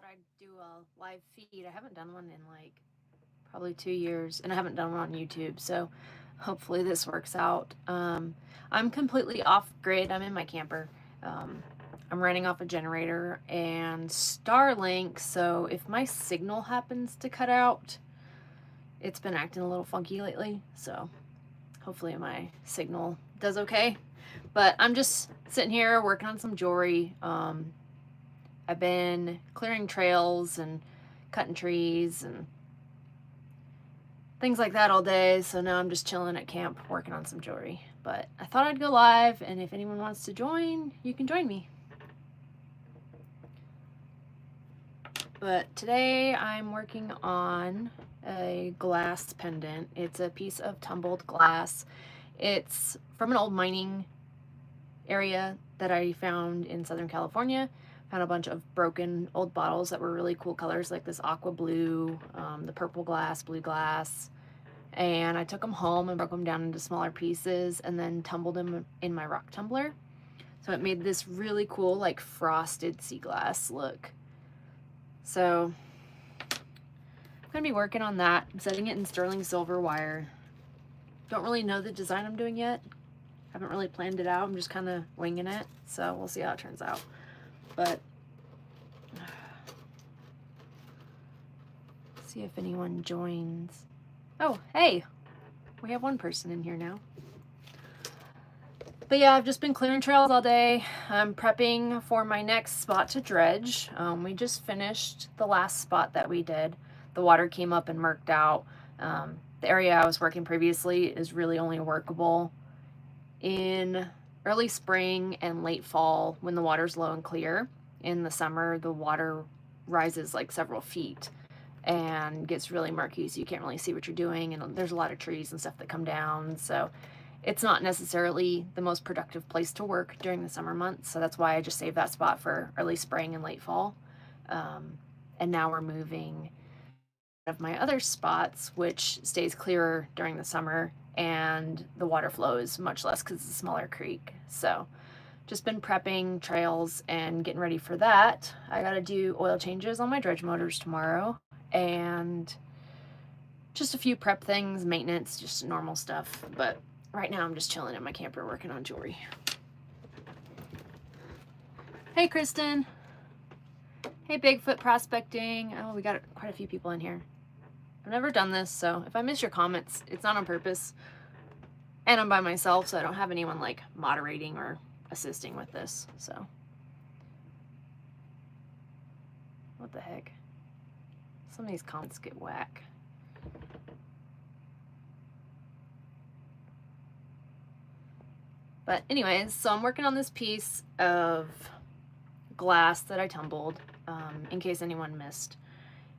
thought I'd do a live feed. I haven't done one in like probably 2 years, and I haven't done one on YouTube, so hopefully this works out. I'm completely off grid. I'm in my camper. Um, I'm running off a generator and Starlink, so if my signal happens to cut out, it's been acting a little funky lately, so hopefully my signal does okay. But I'm just sitting here working on some jewelry. I've been clearing trails and cutting trees and things like that all day, so now I'm just chilling at camp working on some jewelry. But I thought I'd go live, and if anyone wants to join, you can join me. But today I'm working on a glass pendant. It's a piece of tumbled glass. It's from an old mining area that I found in Southern California. Found a bunch of broken old bottles that were really cool colors, like this aqua blue, the purple glass, blue glass. And I took them home and broke them down into smaller pieces and then tumbled them in my rock tumbler. So it made this really cool, like frosted sea glass look. So I'm gonna be working on that. I'm setting it in sterling silver wire. Don't really know the design I'm doing yet. Haven't really planned it out. I'm just kind of winging it. So we'll see how it turns out. But see if anyone joins. Oh, hey, we have one person in here now. But yeah, I've just been clearing trails all day. I'm prepping for my next spot to dredge. We just finished the last spot that we did. The water came up and murked out. The area I was working previously is really only workable in early spring and late fall when the water's low and clear. In the summer, the water rises like several feet and gets really murky, so you can't really see what you're doing, and there's a lot of trees and stuff that come down, so it's not necessarily the most productive place to work during the summer months. So that's why I just saved that spot for early spring and late fall. And now we're moving of my other spots, which stays clearer during the summer, and the water flow is much less because it's a smaller creek. So just been prepping trails and getting ready for that. I got to do oil changes on my dredge motors tomorrow, and just a few prep things, maintenance, just normal stuff. But right now I'm just chilling in my camper working on jewelry. Hey, Kristen. Hey, Bigfoot prospecting. Oh, we got quite a few people in here. I've never done this, so if I miss your comments, it's not on purpose. And I'm by myself, so I don't have anyone like moderating or assisting with this, so. What the heck? Some of these comments get whack. But anyways, so I'm working on this piece of glass that I tumbled, in case anyone missed.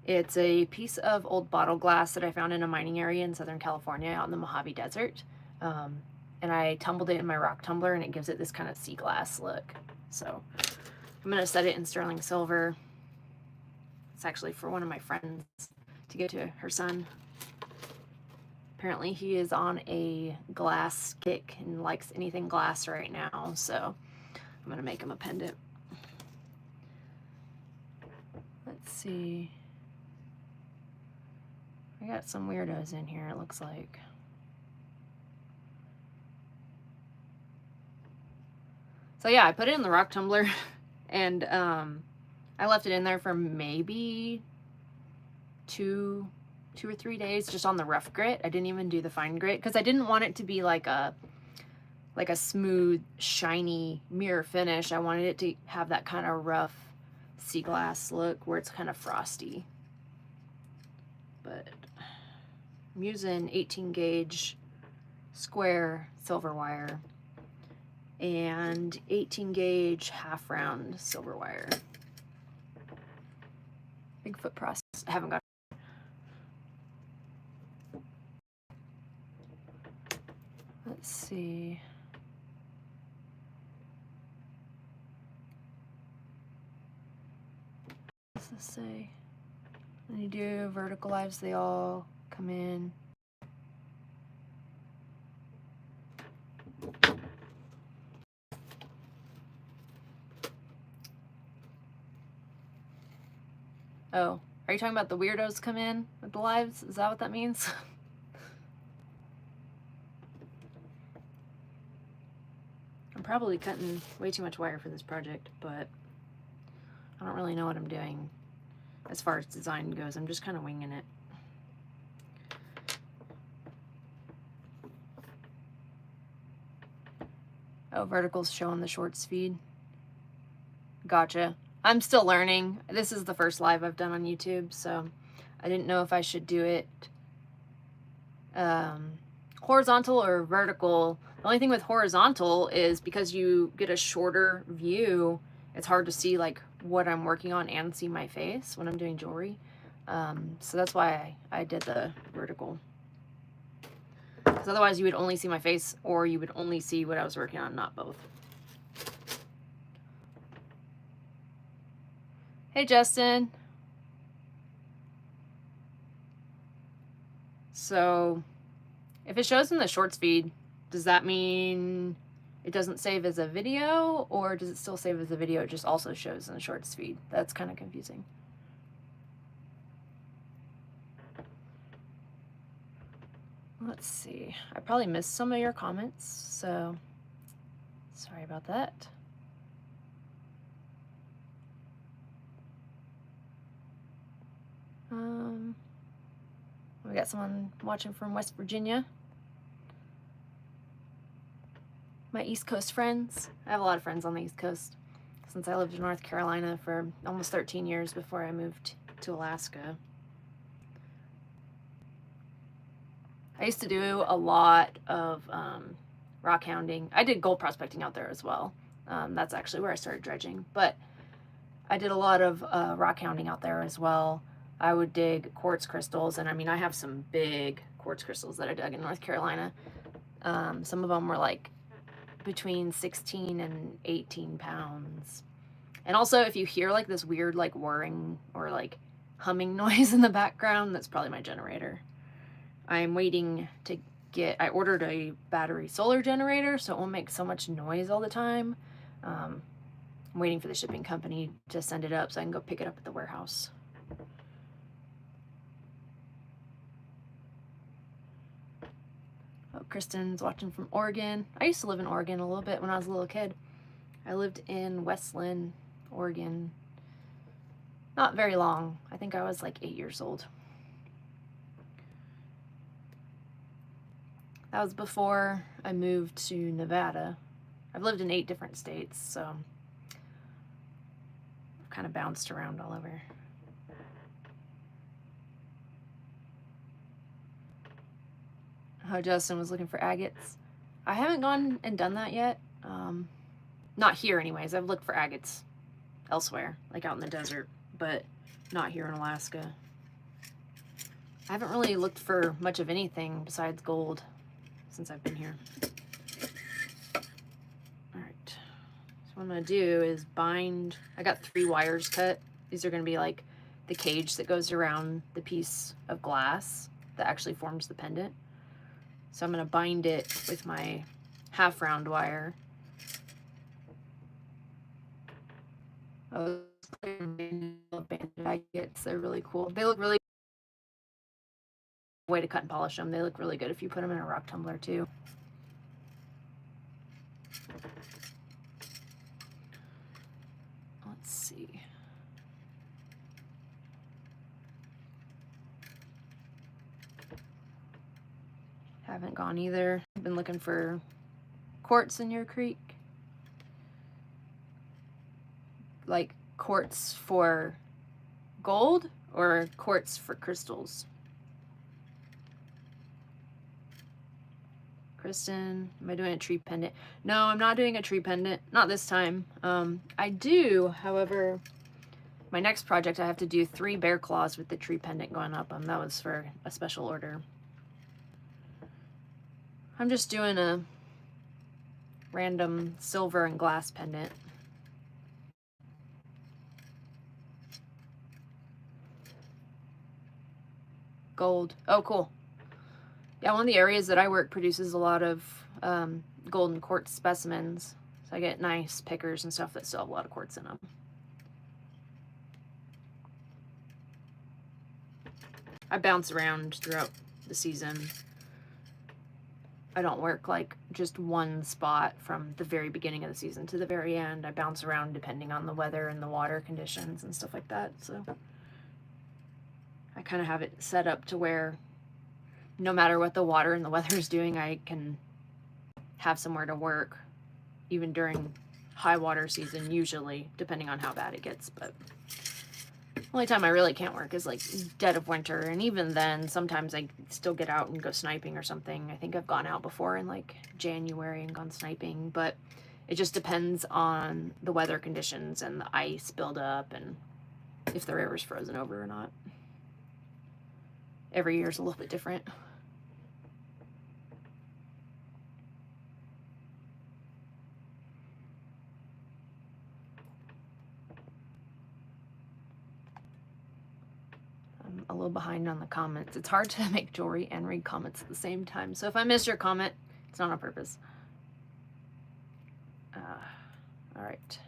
It's a piece of old bottle glass that I found in a mining area in Southern California out in the Mojave Desert. And I tumbled it in my rock tumbler, and it gives it this kind of sea glass look. So I'm going to set it in sterling silver. It's actually for one of my friends to give to her son. Apparently he is on a glass kick and likes anything glass right now, so I'm going to make him a pendant. Let's see. I got some weirdos in here, it looks like. So yeah, I put it in the rock tumbler, and I left it in there for maybe two or 3 days just on the rough grit. I didn't even do the fine grit because I didn't want it to be like a smooth, shiny mirror finish. I wanted it to have that kind of rough sea glass look where it's kind of frosty. But I'm using 18 gauge square silver wire and 18 gauge half round silver wire. Bigfoot process. I haven't got. Let's see. What does this say? When you do vertical lives, they all come in. Oh, are you talking about the weirdos come in with the lives? Is that what that means? I'm probably cutting way too much wire for this project, but I don't really know what I'm doing as far as design goes. I'm just kind of winging it. Oh, verticals show on the shorts feed. Gotcha. I'm still learning. This is the first live I've done on YouTube, so I didn't know if I should do it horizontal or vertical. The only thing with horizontal is because you get a shorter view, it's hard to see like what I'm working on and see my face when I'm doing jewelry. So that's why I did the vertical. Because otherwise you would only see my face, or you would only see what I was working on, not both. Hey, Justin. So if it shows in the shorts feed, does that mean it doesn't save as a video, or does it still save as a video? It just also shows in the shorts feed. That's kind of confusing. Let's see. I probably missed some of your comments, so sorry about that. We got someone watching from West Virginia. My East Coast friends. I have a lot of friends on the East Coast since I lived in North Carolina for almost 13 years before I moved to Alaska. I used to do a lot of rock hounding. I did gold prospecting out there as well. That's actually where I started dredging, but I did a lot of rock hounding out there as well. I would dig quartz crystals, and I mean, I have some big quartz crystals that I dug in North Carolina. Some of them were like between 16 and 18 pounds. And also, if you hear like this weird like whirring or like humming noise in the background, that's probably my generator. I'm waiting to I ordered a battery solar generator, so it won't make so much noise all the time. I'm waiting for the shipping company to send it up so I can go pick it up at the warehouse. Oh, Kristen's watching from Oregon. I used to live in Oregon a little bit when I was a little kid. I lived in Westland, Oregon. Not very long. I think I was like 8 years old. That was before I moved to Nevada. I've lived in 8 different states, so I've kind of bounced around all over. Oh, Justin was looking for agates. I haven't gone and done that yet. Not here anyways. I've looked for agates elsewhere, like out in the desert, but not here in Alaska. I haven't really looked for much of anything besides gold since I've been here. Alright, so what I'm going to do is bind. I got 3 wires cut. These are going to be like the cage that goes around the piece of glass that actually forms the pendant. So I'm going to bind it with my half round wire. Oh, banded agates, they're really cool. They look really way to cut and polish them. They look really good if you put them in a rock tumbler too. Let's see. Haven't gone either. I've been looking for quartz in your creek. Like quartz for gold or quartz for crystals? Kristen, am I doing a tree pendant? No, I'm not doing a tree pendant. Not this time. I do, however, my next project I have to do 3 bear claws with the tree pendant going up them. That was for a special order. I'm just doing a random silver and glass pendant. Gold. Oh, cool. Yeah, one of the areas that I work produces a lot of gold and quartz specimens. So I get nice pickers and stuff that still have a lot of quartz in them. I bounce around throughout the season. I don't work like just one spot from the very beginning of the season to the very end. I bounce around depending on the weather and the water conditions and stuff like that. So I kind of have it set up to where no matter what the water and the weather is doing, I can have somewhere to work even during high water season, usually, depending on how bad it gets. But the only time I really can't work is like dead of winter, and even then sometimes I still get out and go sniping or something. I think I've gone out before in like January and gone sniping, but it just depends on the weather conditions and the ice buildup and if the river's frozen over or not. Every year is a little bit different. I'm a little behind on the comments. It's hard to make jewelry and read comments at the same time. So if I miss your comment, it's not on purpose. All right.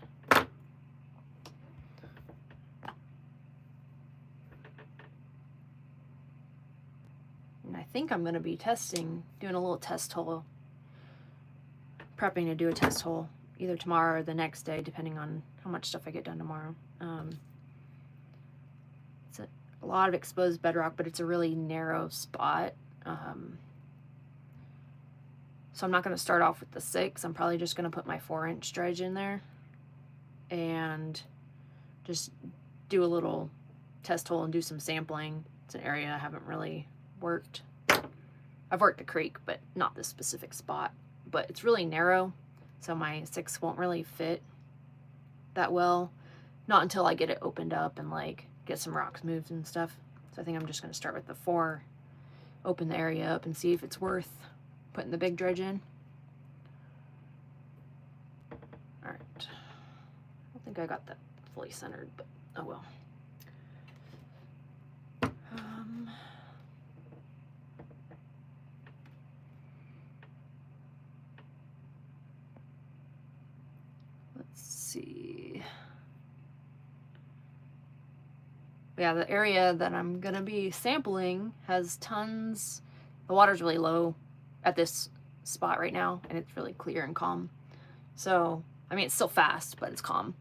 And I think I'm going to be doing a little test hole, prepping to do a test hole either tomorrow or the next day, depending on how much stuff I get done tomorrow. It's a lot of exposed bedrock, but it's a really narrow spot. So I'm not going to start off with the 6. I'm probably just going to put my 4-inch dredge in there and just do a little test hole and do some sampling. It's an area I haven't really worked. I've worked the creek, but not this specific spot. But it's really narrow, so my 6 won't really fit that well. Not until I get it opened up and like get some rocks moved and stuff. So I think I'm just going to start with the 4, open the area up and see if it's worth putting the big dredge in. All right. I don't think I got that fully centered, but oh well. Let's see. Yeah, the area that I'm gonna be sampling has tons. The water's really low at this spot right now, and it's really clear and calm. So, I mean, it's still fast, but it's calm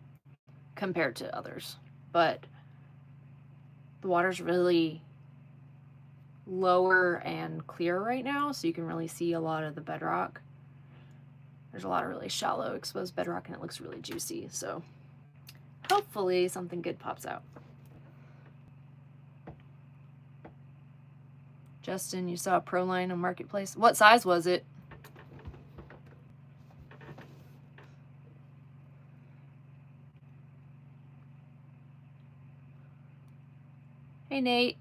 compared to others. But the water's really lower and clear right now, so you can really see a lot of the bedrock. There's a lot of really shallow exposed bedrock, and it looks really juicy. So hopefully something good pops out. Justin, you saw a Proline on Marketplace. What size was it? Hey, Nate.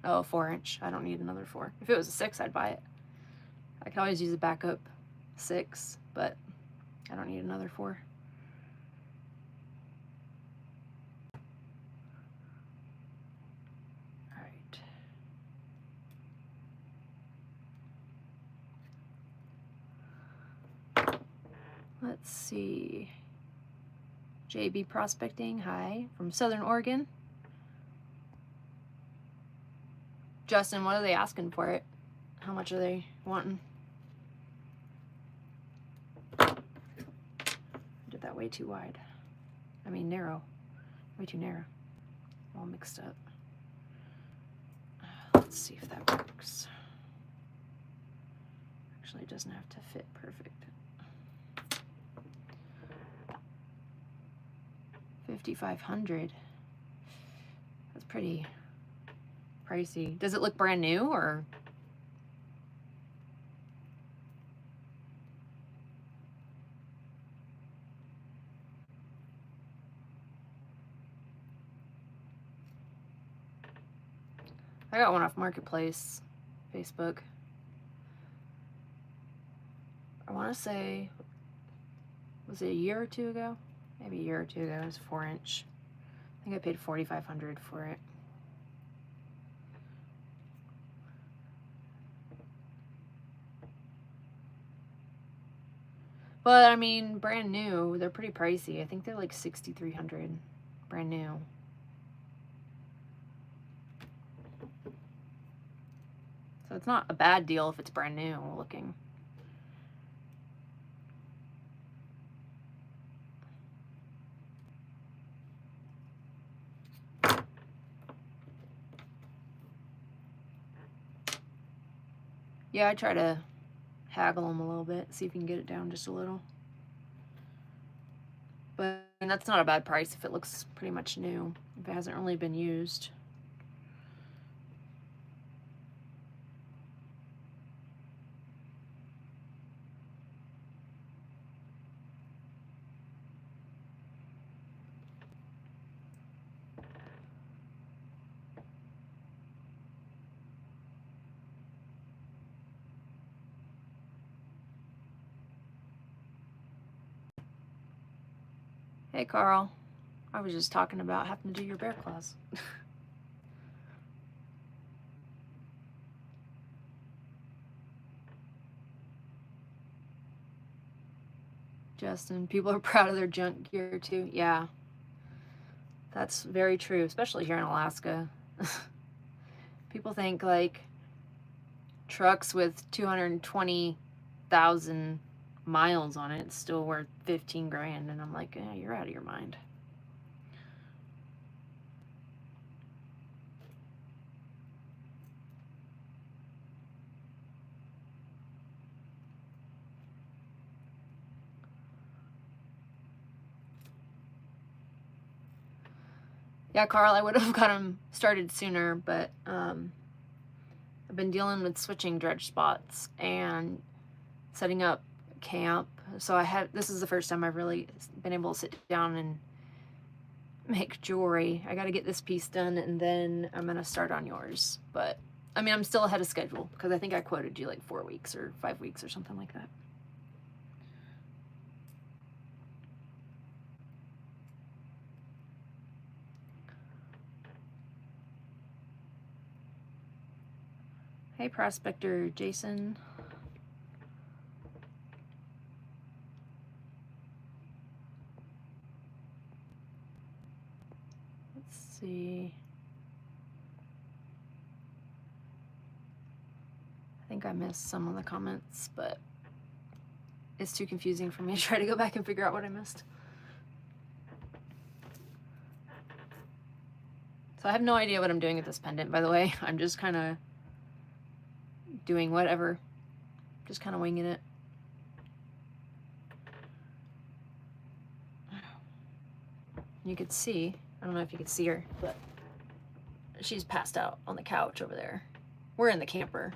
Oh, 4-inch. I don't need another 4. If it was a 6, I'd buy it. I could always use a backup 6, but I don't need another 4. All right. Let's see. JB Prospecting, hi, from Southern Oregon. Justin, what are they asking for it? How much are they wanting? Did that way too wide. I mean narrow. Way too narrow. All mixed up. Let's see if that works. Actually, it doesn't have to fit perfect. 5,500. That's pretty pricey. Does it look brand new or? I got one off Marketplace, Facebook. I want to say, was it a year or 2 ago? Maybe a year or 2 ago. It was 4-inch. I think I paid $4,500 for it. But I mean, brand new, they're pretty pricey. I think they're like $6,300 brand new. So it's not a bad deal if it's brand new looking. Yeah, I try to haggle them a little bit, see if you can get it down just a little. But that's not a bad price if it looks pretty much new, if it hasn't really been used. Hey, Carl. I was just talking about having to do your bear claws. Justin, people are proud of their junk gear too. Yeah, that's very true, especially here in Alaska. People think like trucks with 220,000 miles on it, it's still worth 15 grand. And I'm like, yeah, you're out of your mind. Yeah, Carl, I would have got them started sooner, but I've been dealing with switching dredge spots and setting up camp. So this is the first time I've really been able to sit down and make jewelry. I got to get this piece done and then I'm going to start on yours. But I mean, I'm still ahead of schedule because I think I quoted you like 4 weeks or 5 weeks or something like that. Hey, Prospector Jason. Let's see. I think I missed some of the comments, but it's too confusing for me to try to go back and figure out what I missed. So I have no idea what I'm doing with this pendant, by the way. I'm just kind of doing whatever. Just kind of winging it. You could see, I don't know if you could see her, but she's passed out on the couch over there. We're in the camper.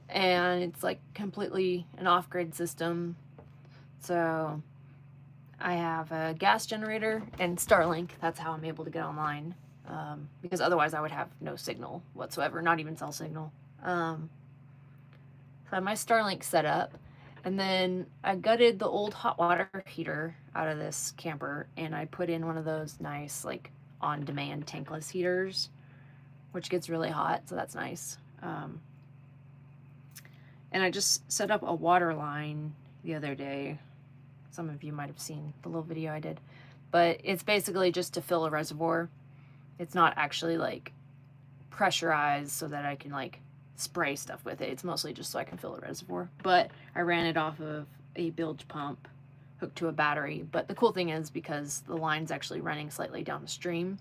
And it's like completely an off-grid system. So I have a gas generator and Starlink. That's how I'm able to get online. Because otherwise I would have no signal whatsoever, not even cell signal. So I have my Starlink set up. And then I gutted the old hot water heater out of this camper and I put in one of those nice like on-demand tankless heaters, which gets really hot, so that's nice. And I just set up a water line the other day. Some of you might have seen the little video I did, but it's basically just to fill a reservoir. It's not actually like pressurized so that I can like spray stuff with it. It's mostly just so I can fill a reservoir. But I ran it off of a bilge pump hooked to a battery. But the cool thing is because the line's actually running slightly downstream,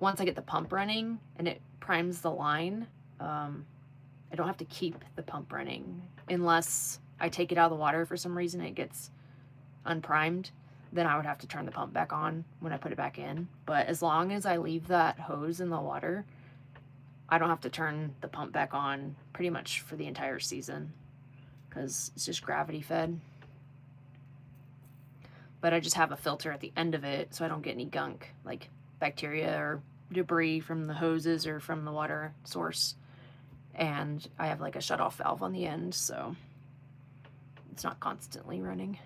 once I get the pump running and it primes the line, I don't have to keep the pump running unless I take it out of the water for some reason it gets unprimed. Then I would have to turn the pump back on when I put it back in. But as long as I leave that hose in the water, I don't have to turn the pump back on pretty much for the entire season because it's just gravity fed. But I just have a filter at the end of it so I don't get any gunk like bacteria or debris from the hoses or from the water source. And I have like a shut-off valve on the end, so it's not constantly running.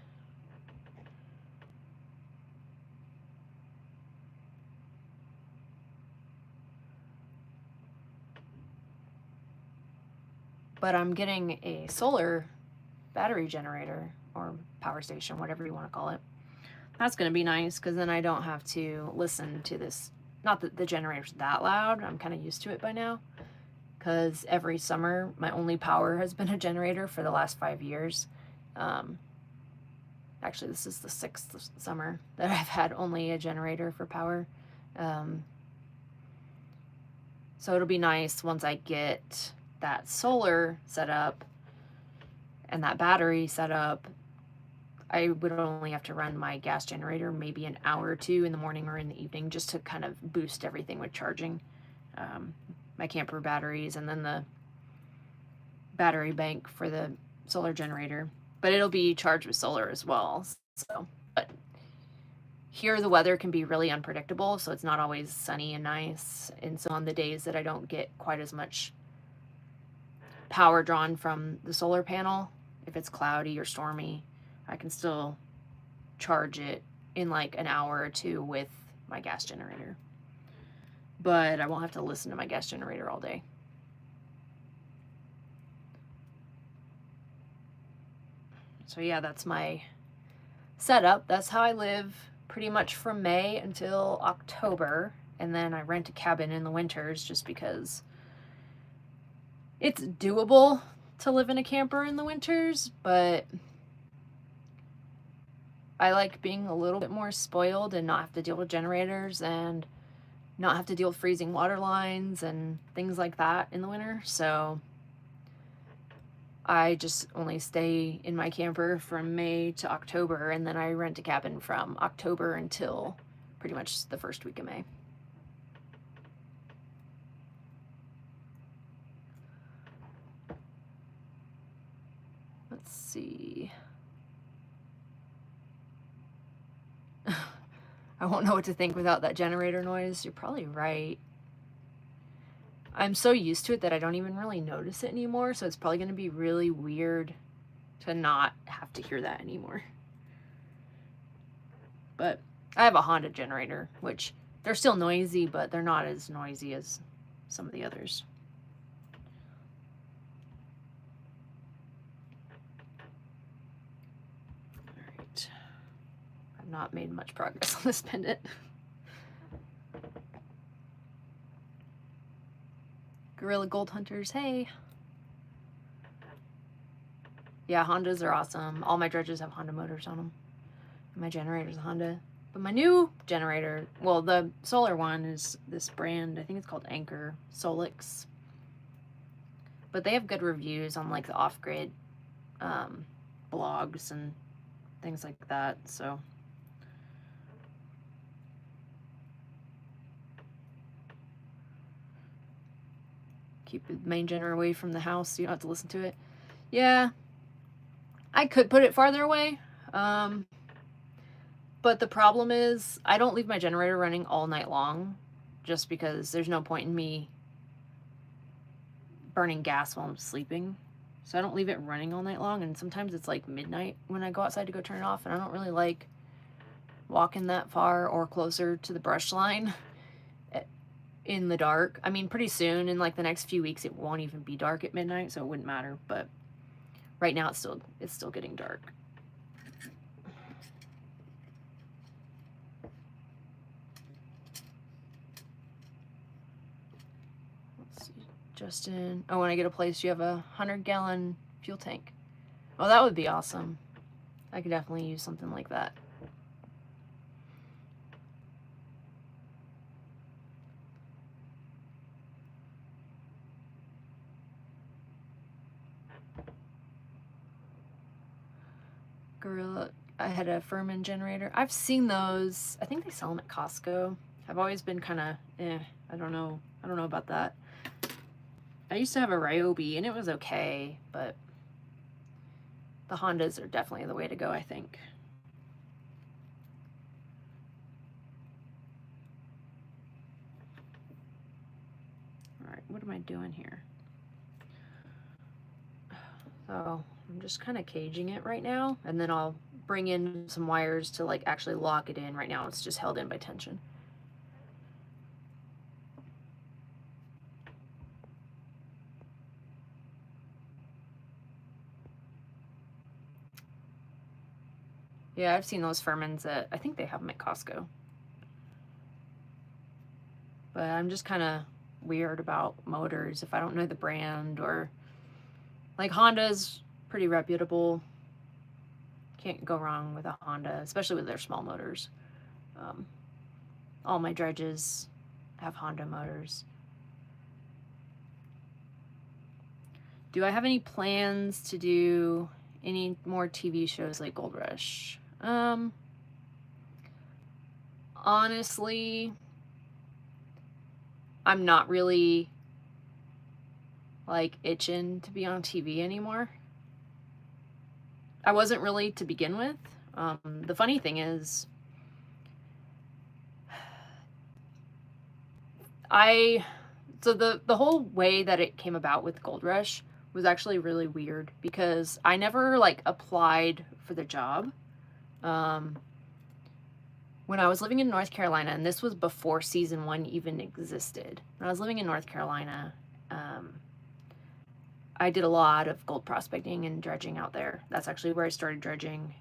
But I'm getting a solar battery generator or power station, whatever you want to call it. That's going to be nice because then I don't have to listen to this. Not that the generator's that loud. I'm kind of used to it by now. because every summer my only power has been a generator for the last 5 years. Actually, this is the 6th summer that I've had only a generator for power. So it'll be nice once I get that solar set up and that battery set up. I would only have to run my gas generator maybe an hour or two in the morning or in the evening just to kind of boost everything with charging. My camper batteries and then the battery bank for the solar generator. But it'll be charged with solar as well. So, but here the weather can be really unpredictable, so it's not always sunny and nice. And so on the days that I don't get quite as much power drawn from the solar panel, if it's cloudy or stormy, I can still charge it in like an hour or two with my gas generator. But I won't have to listen to my gas generator all day. So yeah, that's my setup. That's how I live pretty much from May until October. And then I rent a cabin in the winters just because it's doable to live in a camper in the winters, but I like being a little bit more spoiled and not have to deal with generators and not have to deal with freezing water lines and things like that in the winter. So I just only stay in my camper from May to October, and then I rent a cabin from October until pretty much the first week of May. Let's see. I won't know what to think without that generator noise. You're probably right. I'm so used to it that I don't even really notice it anymore, so it's probably going to be really weird to not have to hear that anymore. But I have a Honda generator, which they're still noisy, but they're not as noisy as some of the others. All right. I've not made much progress on this pendant. Gorilla Gold Hunters, hey. Yeah, Hondas are awesome. All my dredges have Honda motors on them. My generator's a Honda. But my new generator, well, the solar one is this brand. I think it's called Anchor Solix. But they have good reviews on like the off-grid blogs and things like that. So keep the main generator away from the house so you don't have to listen to it. Yeah, I could put it farther away. But the problem is I don't leave my generator running all night long just because there's no point in me burning gas while I'm sleeping. So I don't leave it running all night long, and sometimes it's like midnight when I go outside to go turn it off, and I don't really like walking that far or closer to the brush line in the dark. I mean, pretty soon in like the next few weeks it won't even be dark at midnight, so it wouldn't matter, but right now it's still getting dark. Let's see. Justin, oh, when I get a place you have a 100-gallon fuel tank. Oh, that would be awesome. I could definitely use something like that. Gorilla, I had a Furman generator. I've seen those. I think they sell them at Costco. I've always been kind of, I don't know about that. I used to have a Ryobi and it was okay, but the Hondas are definitely the way to go, I think. All right, what am I doing here? So I'm just kind of caging it right now, and then I'll bring in some wires to like actually lock it in. Right now it's just held in by tension. Yeah, I've seen those Furmans at, I think they have them at Costco. But I'm just kind of weird about motors if I don't know the brand, or like Honda's pretty reputable. Can't go wrong with a Honda, especially with their small motors. Um, all my dredges have Honda motors. Do I have any plans to do any more TV shows like Gold Rush? Honestly, I'm not really like itching to be on TV anymore. I wasn't really to begin with. The funny thing is, so the whole way that it came about with Gold Rush was actually really weird because I never like applied for the job. When I was living in North Carolina, and this was before season 1 even existed. When I was living in North Carolina, I did a lot of gold prospecting and dredging out there. That's actually where I started dredging.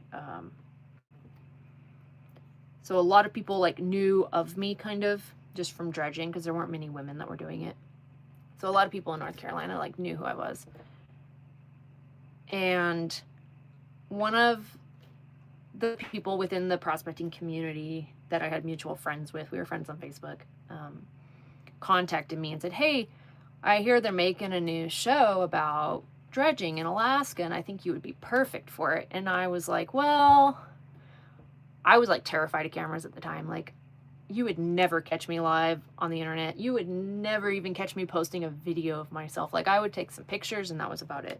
So a lot of people like knew of me kind of just from dredging because there weren't many women that were doing it. So a lot of people in North Carolina like knew who I was. And one of the people within the prospecting community that I had mutual friends with, we were friends on Facebook, contacted me and said, hey, I hear they're making a new show about dredging in Alaska, and I think you would be perfect for it. And I was like, well, I was like terrified of cameras at the time. Like, you would never catch me live on the internet. You would never even catch me posting a video of myself. Like, I would take some pictures and that was about it.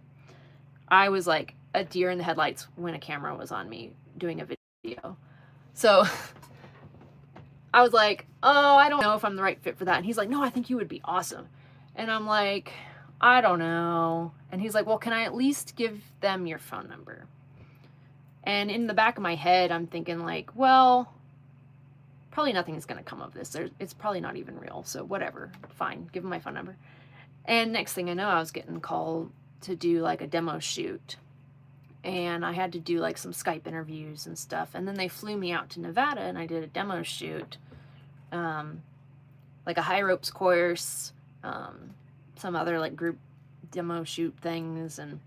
I was like a deer in the headlights when a camera was on me doing a video. So I was like, oh, I don't know if I'm the right fit for that. And he's like, no, I think you would be awesome. And I'm like, I don't know. And he's like, well, can I at least give them your phone number? And in the back of my head, I'm thinking like, well, probably nothing is going to come of this. It's probably not even real. So whatever, fine, give them my phone number. And next thing I know, I was getting called to do like a demo shoot. And I had to do like some Skype interviews and stuff. And then they flew me out to Nevada and I did a demo shoot, like a high ropes course, some other like group demo shoot things, and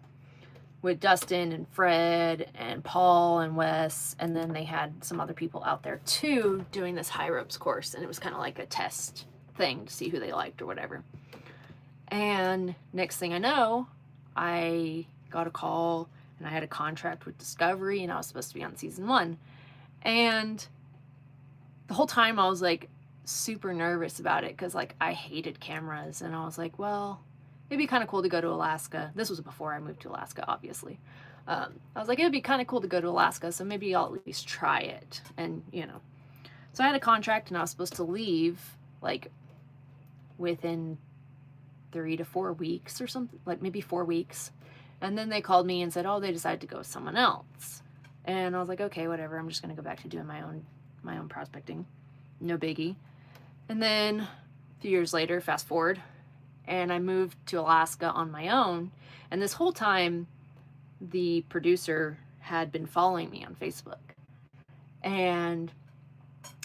with Dustin and Fred and Paul and Wes. And then they had some other people out there too doing this high ropes course. And it was kind of like a test thing to see who they liked or whatever. And next thing I know, I got a call and I had a contract with Discovery and I was supposed to be on season 1. And the whole time I was like super nervous about it because like I hated cameras, and I was like, well, it'd be kind of cool to go to Alaska. This was before I moved to Alaska, obviously. I was like, it'd be kind of cool to go to Alaska, so maybe I'll at least try it. And, you know, so I had a contract and I was supposed to leave like within 3 to 4 weeks or something, like maybe 4 weeks. And then they called me and said, oh, they decided to go with someone else. And I was like, okay, whatever. I'm just going to go back to doing my own prospecting. No biggie. And then a few years later, fast forward, and I moved to Alaska on my own. And this whole time, the producer had been following me on Facebook. And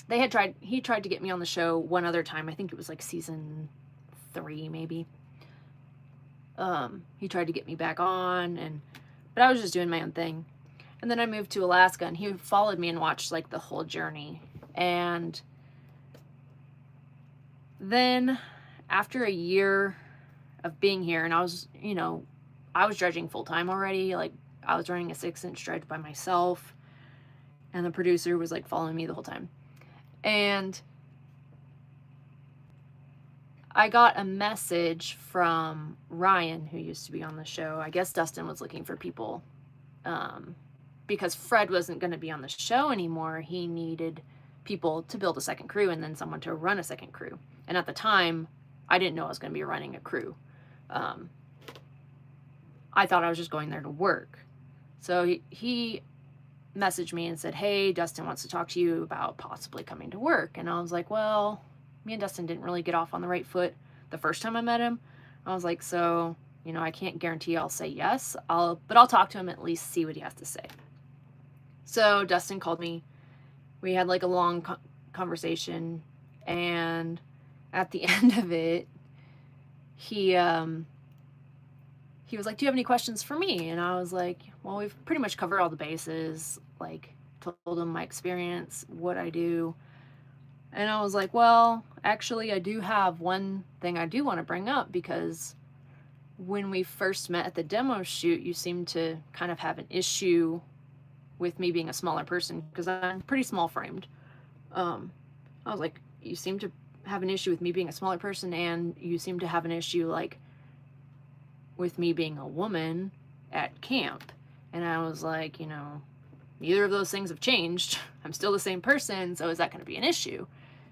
he tried to get me on the show one other time. I think it was like season 3, maybe. He tried to get me back on, but I was just doing my own thing. And then I moved to Alaska, and he followed me and watched like the whole journey. And then after a year of being here, and I was dredging full time already. Like, I was running a 6-inch dredge by myself, and the producer was like following me the whole time. And I got a message from Ryan, who used to be on the show. I guess Dustin was looking for people because Fred wasn't going to be on the show anymore. He needed people to build a second crew and then someone to run a second crew. And at the time, I didn't know I was going to be running a crew. I thought I was just going there to work. So he messaged me and said, hey, Dustin wants to talk to you about possibly coming to work. And I was like, well, me and Dustin didn't really get off on the right foot the first time I met him. I was like, so, I can't guarantee I'll say yes, but I'll talk to him, at least see what he has to say. So Dustin called me. We had like a long conversation, and at the end of it, he was like, "Do you have any questions for me?" And I was like, "Well, we've pretty much covered all the bases." Like, told him my experience, what I do. And I was like, "Well, actually, I do have one thing I do want to bring up, because when we first met at the demo shoot, you seemed to kind of have an issue with me being a smaller person, because I'm pretty small framed." I was like, "You seem to have an issue with me being a smaller person, and you seem to have an issue, like, with me being a woman at camp." And I was like, neither of those things have changed. I'm still the same person, so is that going to be an issue?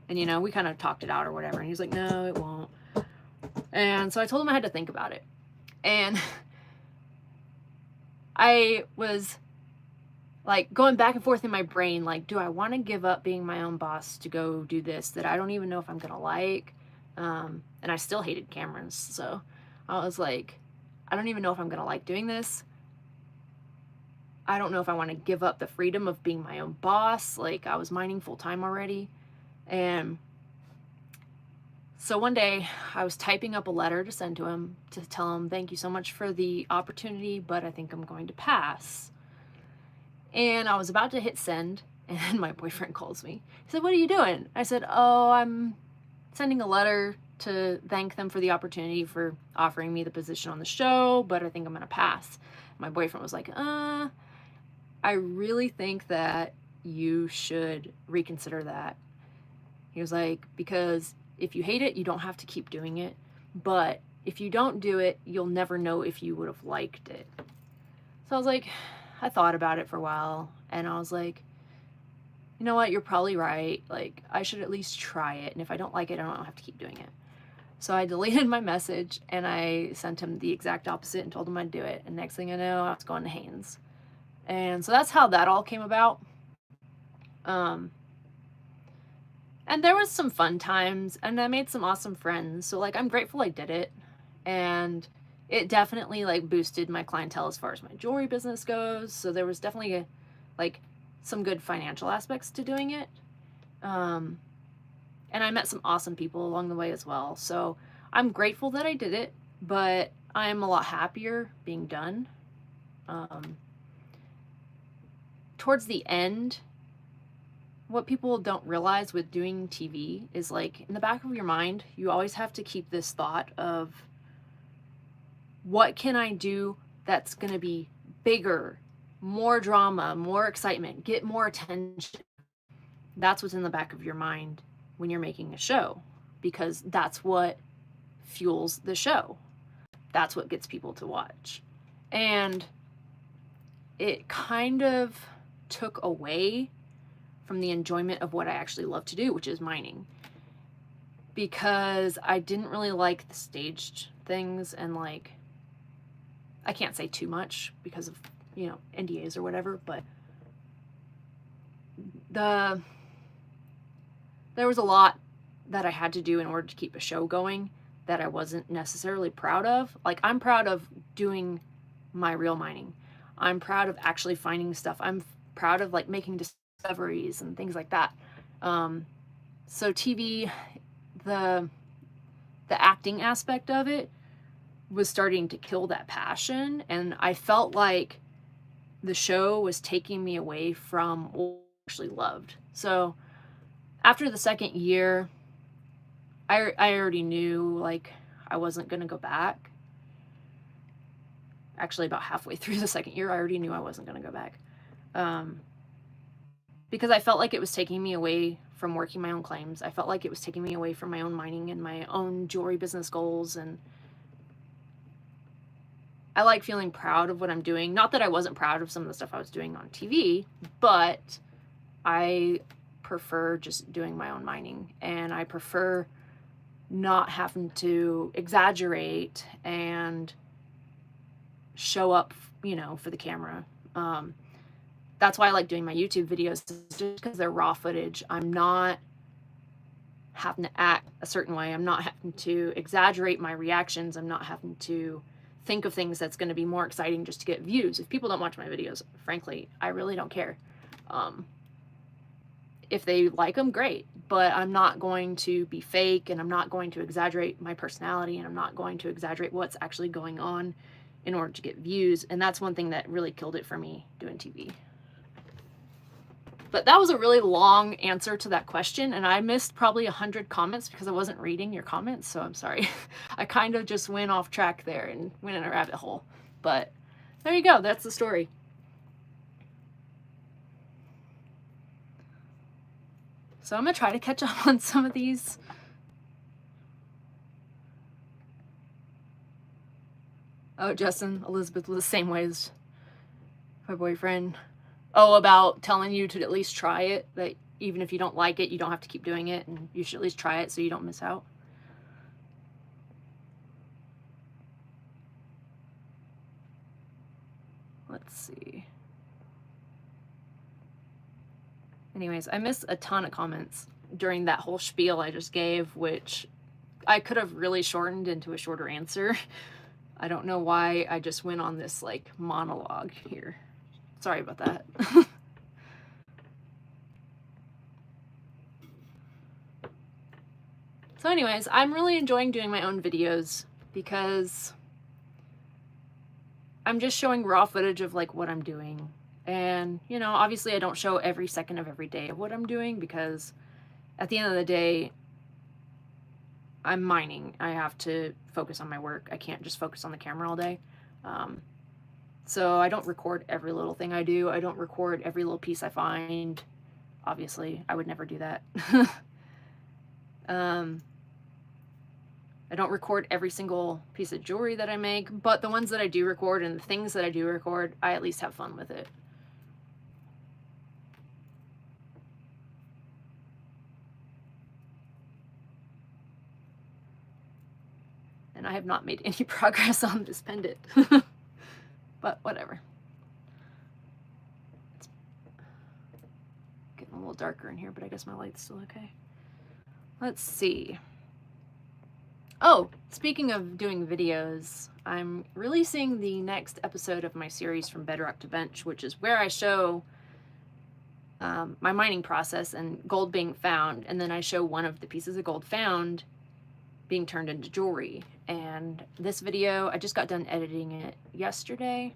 And, we kind of talked it out or whatever. And he was like, "No, it won't." And so I told him I had to think about it. And I was like going back and forth in my brain, like, do I want to give up being my own boss to go do this that I don't even know if I'm going to like? And I still hated cameras. So I was like, I don't even know if I'm going to like doing this. I don't know if I want to give up the freedom of being my own boss. Like, I was mining full time already. And so one day I was typing up a letter to send to him to tell him, "Thank you so much for the opportunity, but I think I'm going to pass." And I was about to hit send, and my boyfriend calls me. He said, "What are you doing?" I said, "Oh, I'm sending a letter to thank them for the opportunity for offering me the position on the show, but I think I'm going to pass." My boyfriend was like, "I really think that you should reconsider that." He was like, "Because if you hate it, you don't have to keep doing it. But if you don't do it, you'll never know if you would have liked it." So I was like, I thought about it for a while, and I was like, "You know what? You're probably right. Like, I should at least try it. And if I don't like it, I don't have to keep doing it." So I deleted my message, and I sent him the exact opposite and told him I'd do it. And next thing I know, I was going to Hanes. And so that's how that all came about. And there was some fun times, and I made some awesome friends. So, like, I'm grateful I did it. And it definitely, like, boosted my clientele as far as my jewelry business goes. So there was definitely, like, some good financial aspects to doing it. And I met some awesome people along the way as well. So I'm grateful that I did it, but I'm a lot happier being done. Towards the end, what people don't realize with doing TV is, like, in the back of your mind, you always have to keep this thought of, what can I do that's going to be bigger, more drama, more excitement, get more attention? That's what's in the back of your mind when you're making a show, because that's what fuels the show. That's what gets people to watch. And it kind of took away from the enjoyment of what I actually love to do, which is mining. Because I didn't really like the staged things, and, like, I can't say too much because of, NDAs or whatever, but there was a lot that I had to do in order to keep a show going that I wasn't necessarily proud of. Like, I'm proud of doing my real mining. I'm proud of actually finding stuff. I'm proud of, like, making discoveries and things like that. So TV, the acting aspect of it was starting to kill that passion, and I felt like the show was taking me away from what I actually loved. So after the second year, I already knew, like, I wasn't going to go back. Actually, about halfway through the second year, I already knew I wasn't going to go back. Because I felt like it was taking me away from working my own claims. I felt like it was taking me away from my own mining and my own jewelry business goals. And I like feeling proud of what I'm doing. Not that I wasn't proud of some of the stuff I was doing on TV, but I prefer just doing my own mining. And I prefer not having to exaggerate and show up, for the camera. That's why I like doing my YouTube videos, just because they're raw footage. I'm not having to act a certain way. I'm not having to exaggerate my reactions. I'm not having to think of things that's going to be more exciting just to get views. If people don't watch my videos, frankly, I really don't care. If they like them, great. but I'm not going to be fake, and I'm not going to exaggerate my personality, and I'm not going to exaggerate what's actually going on in order to get views. And that's one thing that really killed it for me doing TV. But that was a really long answer to that question, and I missed probably 100 comments because I wasn't reading your comments, so I'm sorry. I kind of just went off track there and went in a rabbit hole. But there you go, that's the story. So I'm going to try to catch up on some of these. Oh, Justin, Elizabeth was the same way as my boyfriend. Oh, about telling you to at least try it, that even if you don't like it, you don't have to keep doing it, and you should at least try it so you don't miss out. Let's see. Anyways, I missed a ton of comments during that whole spiel I just gave, which I could have really shortened into a shorter answer. I don't know why I just went on this like monologue here. Sorry about that. So anyways, I'm really enjoying doing my own videos because I'm just showing raw footage of like what I'm doing. And, you know, obviously I don't show every second of every day of what I'm doing because at the end of the day, I'm mining. I have to focus on my work. I can't just focus on the camera all day. So I don't record every little thing I do. I don't record every little piece I find. Obviously, I would never do that. I don't record every single piece of jewelry that I make, but the ones that I do record and the things that I do record, I at least have fun with it. And I have not made any progress on this pendant. But whatever. It's getting a little darker in here, but I guess my light's still okay. Let's see. Oh, speaking of doing videos, I'm releasing the next episode of my series From Bedrock to Bench, which is where I show my mining process and gold being found, and then I show one of the pieces of gold found being turned into jewelry. And this video, I just got done editing it yesterday,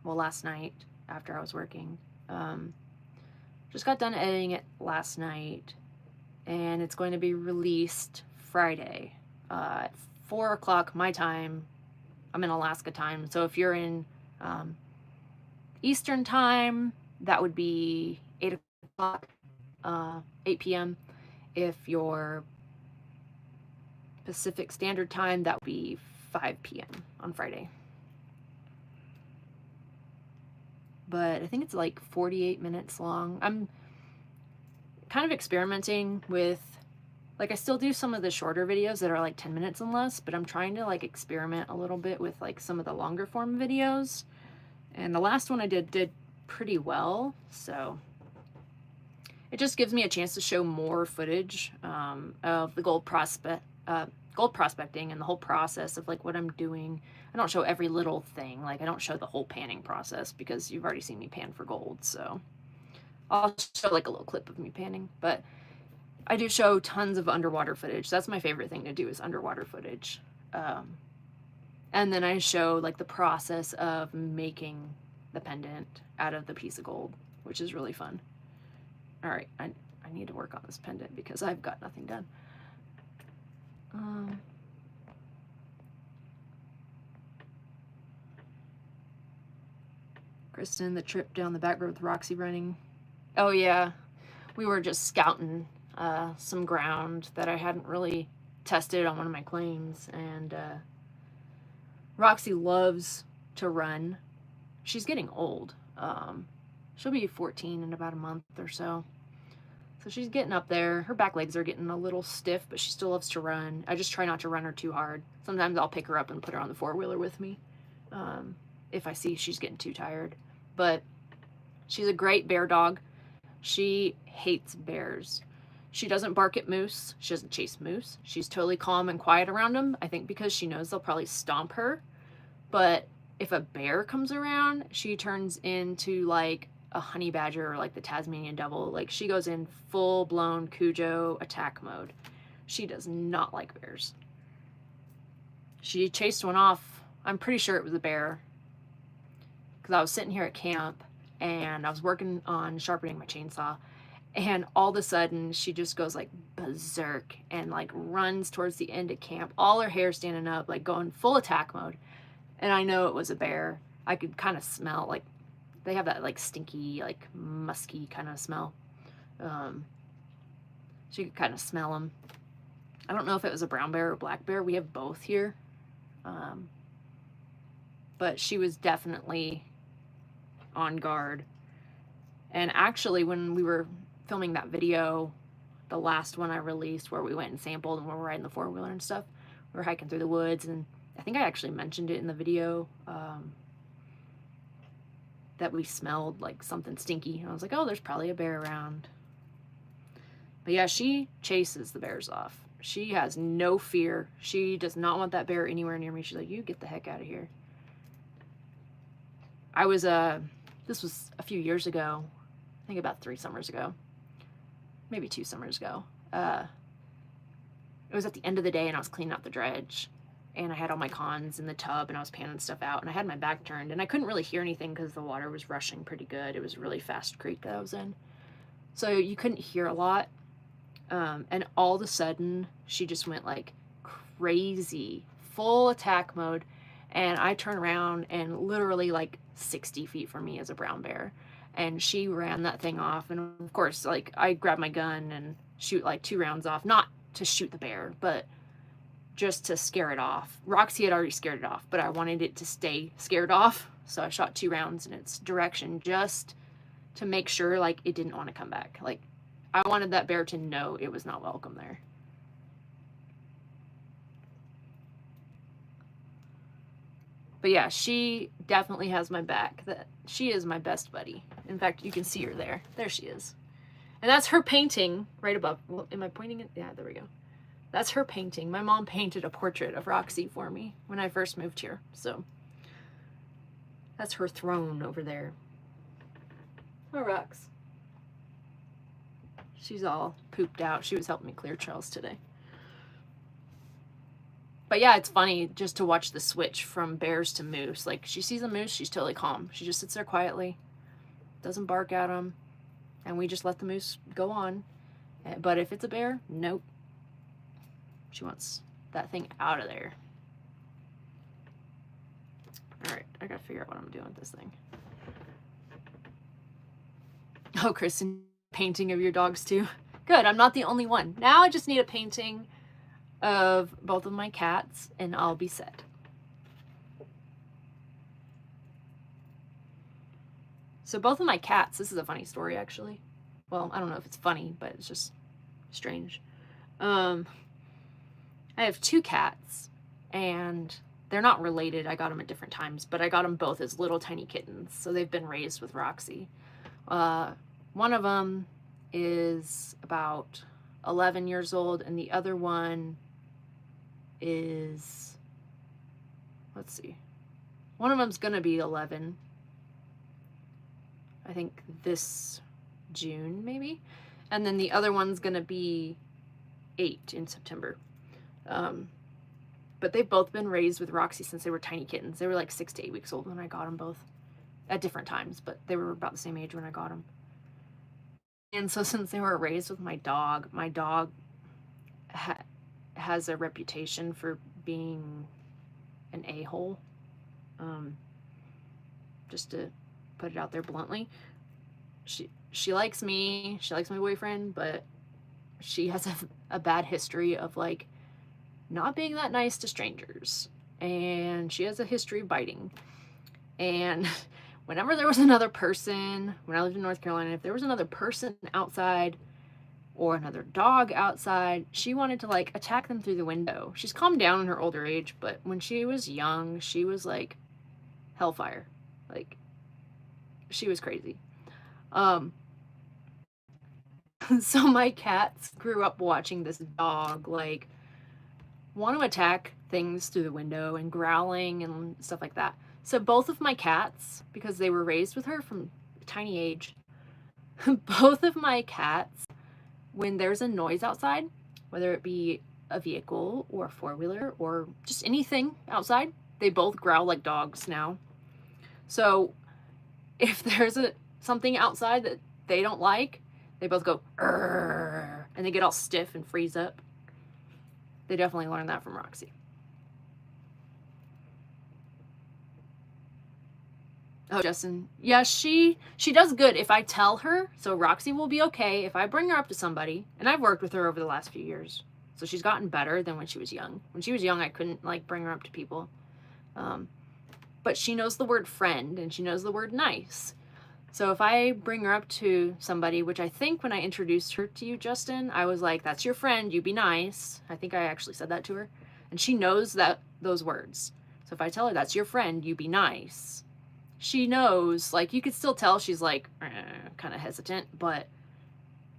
well, last night after I was working. Just got done editing it last night, and it's going to be released Friday at 4 o'clock my time. I'm in Alaska time, so if you're in Eastern time, that would be 8 o'clock, 8 p.m. If you're Pacific Standard Time, that would be 5 p.m. on Friday. But I think it's like 48 minutes long. I'm kind of experimenting with, like, I still do some of the shorter videos that are like 10 minutes and less, but I'm trying to like experiment a little bit with like some of the longer form videos. And the last one I did pretty well, so it just gives me a chance to show more footage of the gold prospecting and the whole process of like what I'm doing. I don't show every little thing. Like, I don't show the whole panning process because you've already seen me pan for gold. So I'll show like a little clip of me panning, but I do show tons of underwater footage. That's my favorite thing to do, is underwater footage. And then I show like the process of making the pendant out of the piece of gold, which is really fun. All right, I need to work on this pendant because I've got nothing done. Kristen, the trip down the back road with Roxy running. Oh yeah, we were just scouting some ground that I hadn't really tested on one of my claims, and Roxy loves to run. She's getting old. She'll be 14 in about a month or so. So she's getting up there. Her back legs are getting a little stiff, but she still loves to run. I just try not to run her too hard. Sometimes I'll pick her up and put her on the four-wheeler with me if I see she's getting too tired. But she's a great bear dog. She hates bears. She doesn't bark at moose. She doesn't chase moose. She's totally calm and quiet around them, I think because she knows they'll probably stomp her. But if a bear comes around, she turns into like a honey badger or like the Tasmanian devil. Like, she goes in full-blown Cujo attack mode. She does not like bears. She chased one off. I'm pretty sure it was a bear, because I was sitting here at camp and I was working on sharpening my chainsaw, and all of a sudden she just goes like berserk and like runs towards the end of camp, all her hair standing up, like going full attack mode. And I know it was a bear. I could kind of smell, like, they have that like stinky, like musky kind of smell. She could kind of smell them. I don't know if it was a brown bear or black bear. We have both here. But she was definitely on guard. And actually, when we were filming that video, the last one I released where we went and sampled and we were riding the four-wheeler and stuff, we were hiking through the woods, and I think I actually mentioned it in the video, that we smelled like something stinky. And I was like, oh, there's probably a bear around. But yeah, she chases the bears off. She has no fear. She does not want that bear anywhere near me. She's like, you get the heck out of here. I was, this was a few years ago, I think about 3 summers ago, maybe 2 summers ago. It was at the end of the day and I was cleaning out the dredge, and I had all my cons in the tub and I was panning stuff out, and I had my back turned and I couldn't really hear anything because the water was rushing pretty good. It was a really fast creek that I was in, so you couldn't hear a lot. And all of a sudden she just went like crazy, full attack mode. And I turned around, and literally like 60 feet from me is a brown bear. And she ran that thing off. And of course, like, I grabbed my gun and shoot like 2 rounds off, not to shoot the bear, but just to scare it off. Roxy had already scared it off, but I wanted it to stay scared off. So I shot 2 rounds in its direction just to make sure like it didn't want to come back. Like, I wanted that bear to know it was not welcome there. But yeah, she definitely has my back. That she is my best buddy. In fact, you can see her there. There she is. And that's her painting right above. Well, am I pointing it? Yeah, there we go. That's her painting. My mom painted a portrait of Roxy for me when I first moved here. So that's her throne over there. Oh, Rox. She's all pooped out. She was helping me clear trails today. But yeah, it's funny just to watch the switch from bears to moose. Like, she sees a moose, she's totally calm. She just sits there quietly, doesn't bark at them, and we just let the moose go on. But if it's a bear, nope. She wants that thing out of there. All right, I gotta figure out what I'm doing with this thing. Oh, Kristen, painting of your dogs too? Good, I'm not the only one. Now I just need a painting of both of my cats and I'll be set. So both of my cats, this is a funny story actually. Well, I don't know if it's funny, but it's just strange. I have 2 cats, and they're not related. I got them at different times, but I got them both as little tiny kittens, so they've been raised with Roxy. One of them is about 11 years old, and the other one is, let's see, one of them's gonna be 11, I think this June maybe, and then the other one's gonna be 8 in September. But they've both been raised with Roxy since they were tiny kittens. They were like 6 to 8 weeks old when I got them both, at different times, but they were about the same age when I got them. And so since they were raised with my dog has a reputation for being an a-hole. Just to put it out there bluntly. She likes me, she likes my boyfriend, but she has a bad history of like not being that nice to strangers. And she has a history of biting. And whenever there was another person, when I lived in North Carolina, if there was another person outside or another dog outside, she wanted to like attack them through the window. She's calmed down in her older age, but when she was young, she was like hellfire. Like, she was crazy. So my cats grew up watching this dog like want to attack things through the window and growling and stuff like that. So both of my cats, because they were raised with her from tiny age. Both of my cats, when there's a noise outside, whether it be a vehicle or a four-wheeler or just anything outside, they both growl like dogs now. So if there's something outside that they don't like, they both go, "Arr," and they get all stiff and freeze up. They definitely learned that from Roxy. Oh, Justin. Yeah, she does good if I tell her. So Roxy will be okay if I bring her up to somebody. And I've worked with her over the last few years. So she's gotten better than when she was young. When she was young, I couldn't like bring her up to people. But she knows the word friend and she knows the word nice. So if I bring her up to somebody, which I think when I introduced her to you, Justin, I was like, that's your friend, you be nice. I think I actually said that to her. And she knows those words. So if I tell her that's your friend, you be nice, she knows, like, you could still tell she's like kind of hesitant, but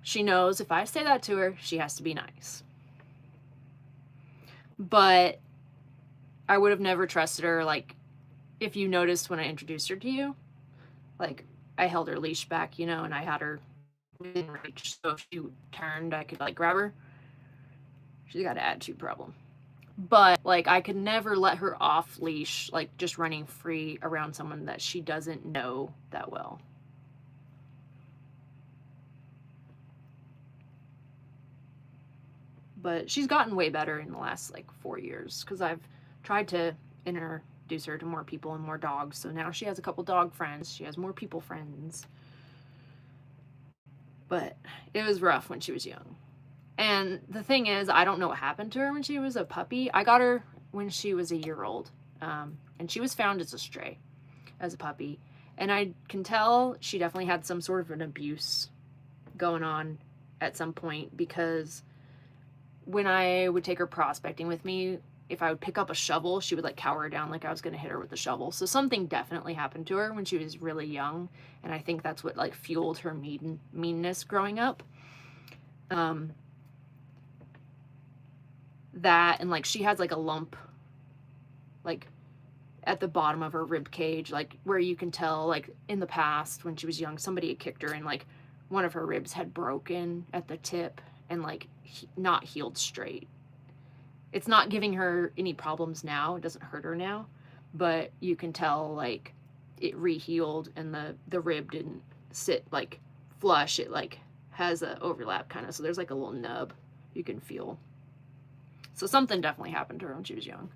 she knows if I say that to her, she has to be nice. But I would have never trusted her. Like, if you noticed when I introduced her to you, like, I held her leash back, you know, and I had her within reach. So if she turned, I could like grab her. She's got an attitude problem. But like, I could never let her off leash, like just running free around someone that she doesn't know that well. But she's gotten way better in the last like 4 years because I've tried to introduce her to more people and more dogs. So now she has a couple dog friends. She has more people friends. But it was rough when she was young. And the thing is, I don't know what happened to her when she was a puppy. I got her when she was a year old. And she was found as a stray, as a puppy. And I can tell she definitely had some sort of an abuse going on at some point, because when I would take her prospecting with me, if I would pick up a shovel, she would like cower down like I was going to hit her with the shovel. So something definitely happened to her when she was really young. And I think that's what like fueled her meanness growing up. That, and like she has like a lump like at the bottom of her rib cage, like where you can tell like in the past when she was young, somebody had kicked her and like one of her ribs had broken at the tip and like not healed straight. It's not giving her any problems now. It doesn't hurt her now, but you can tell like it re-healed and the rib didn't sit like flush. It like has a overlap kind of, so there's like a little nub you can feel. So something definitely happened to her when she was young.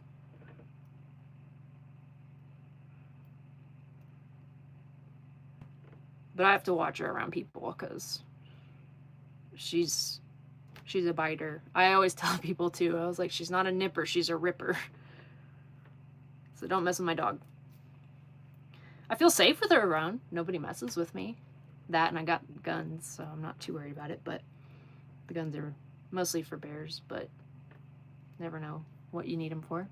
But I have to watch her around people because she's a biter. I always tell people too, I was like, she's not a nipper, she's a ripper. So don't mess with my dog. I feel safe with her around. Nobody messes with me. That, and I got guns, so I'm not too worried about it. But the guns are mostly for bears, but never know what you need them for.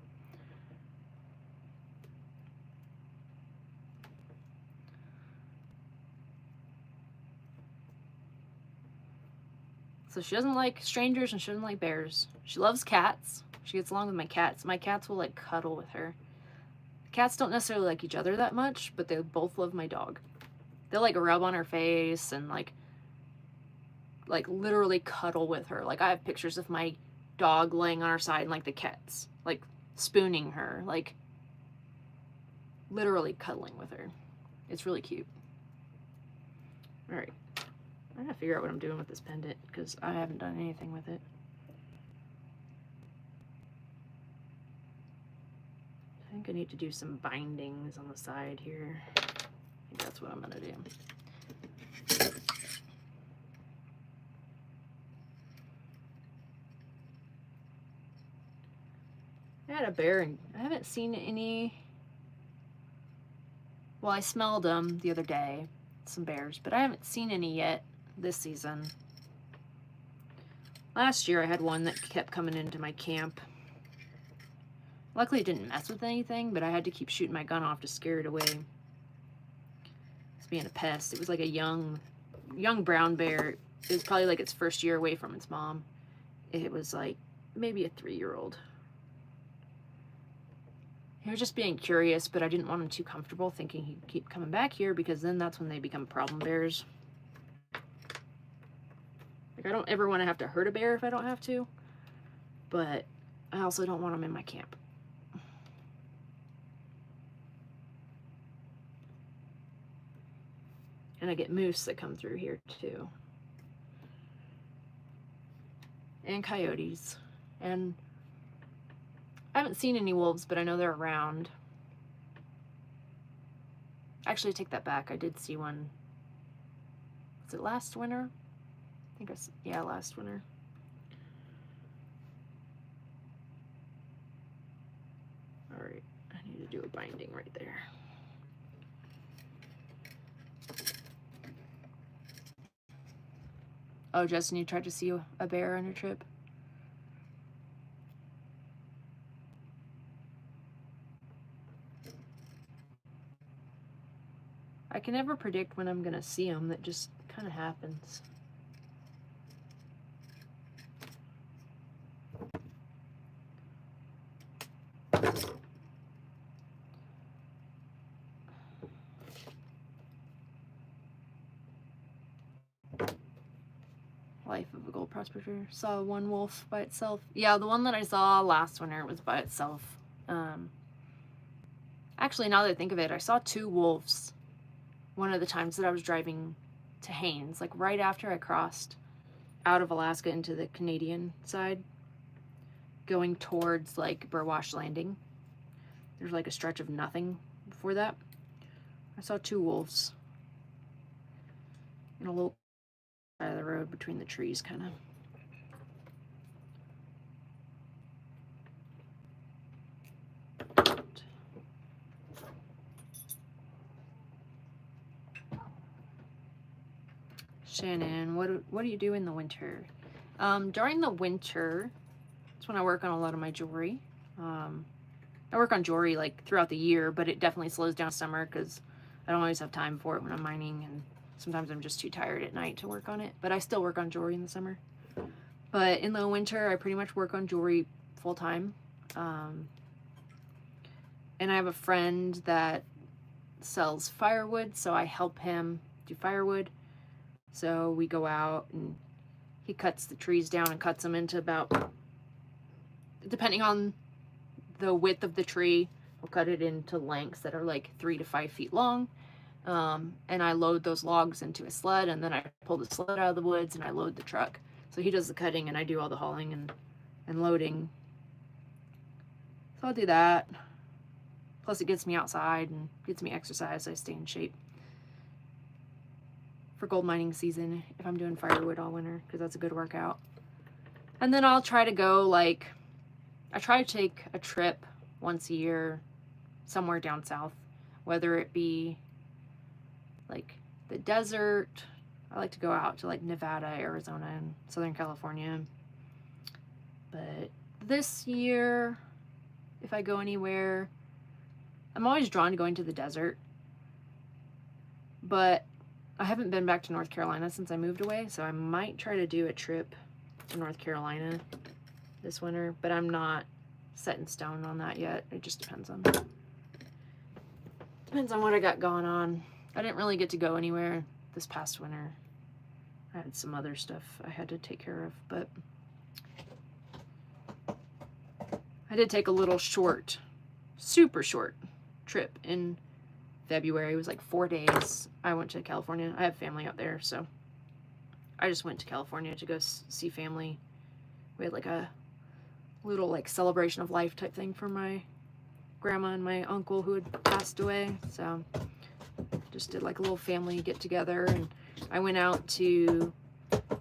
So she doesn't like strangers and she doesn't like bears. She loves cats. She gets along with my cats. My cats will like cuddle with her. Cats don't necessarily like each other that much, but they both love my dog. They'll like rub on her face and like literally cuddle with her. Like I have pictures of my dog laying on her side and like the cats like spooning her, like literally cuddling with her. It's really cute. All right. I gotta figure out what I'm doing with this pendant because I haven't done anything with it. I think I need to do some bindings on the side here. I think that's what I'm gonna do. I had a bear and I haven't seen any. Well, I smelled them the other day, some bears, but I haven't seen any yet this season. Last year I had one that kept coming into my camp. Luckily it didn't mess with anything, but I had to keep shooting my gun off to scare it away. It's being a pest. It was like a young brown bear. It was probably like its first year away from its mom. It was like maybe a 3-year-old. He was just being curious, but I didn't want him too comfortable thinking he'd keep coming back here, because then that's when they become problem bears. Like, I don't ever want to have to hurt a bear if I don't have to, but I also don't want them in my camp. And I get moose that come through here too. And coyotes. And I haven't seen any wolves, but I know they're around. Actually, I take that back. I did see one. Was it last winter? I think yeah, last winter. All right, I need to do a binding right there. Oh, Justin, you tried to see a bear on your trip? I can never predict when I'm gonna see them. That just kind of happens. Life of a gold prospector. Saw one wolf by itself. Yeah, the one that I saw last winter was by itself. Actually, now that I think of it, I saw 2 wolves one of the times that I was driving to Haines, like right after I crossed out of Alaska into the Canadian side, going towards like Burwash Landing. There's like a stretch of nothing before that. I saw 2 wolves in a little side of the road between the trees, kind of. Shannon, what do you do in the winter? During the winter, that's when I work on a lot of my jewelry. I work on jewelry like throughout the year, but it definitely slows down summer because I don't always have time for it when I'm mining, and sometimes I'm just too tired at night to work on it. But I still work on jewelry in the summer. But in the winter, I pretty much work on jewelry full time. And I have a friend that sells firewood, so I help him do firewood. So we go out and he cuts the trees down and cuts them into about, depending on the width of the tree, we'll cut it into lengths that are like 3 to 5 feet long. And I load those logs into a sled, and then I pull the sled out of the woods and I load the truck. So he does the cutting and I do all the hauling and loading. So I'll do that. Plus it gets me outside and gets me exercise. I stay in shape for gold mining season if I'm doing firewood all winter, because that's a good workout. And then I'll try to go, like, I try to take a trip once a year somewhere down south, whether it be like the desert. I like to go out to like Nevada, Arizona, and Southern California. But this year, if I go anywhere, I'm always drawn to going to the desert. But I haven't been back to North Carolina since I moved away, so I might try to do a trip to North Carolina this winter, but I'm not set in stone on that yet. It just depends on what I got going on. I didn't really get to go anywhere this past winter. I had some other stuff I had to take care of, but I did take a little short, super short trip in February. It was like 4 days. I went to California. I have family out there, so I just went to California to go see family. We had like a little like celebration of life type thing for my grandma and my uncle who had passed away. So just did like a little family get together, and I went out to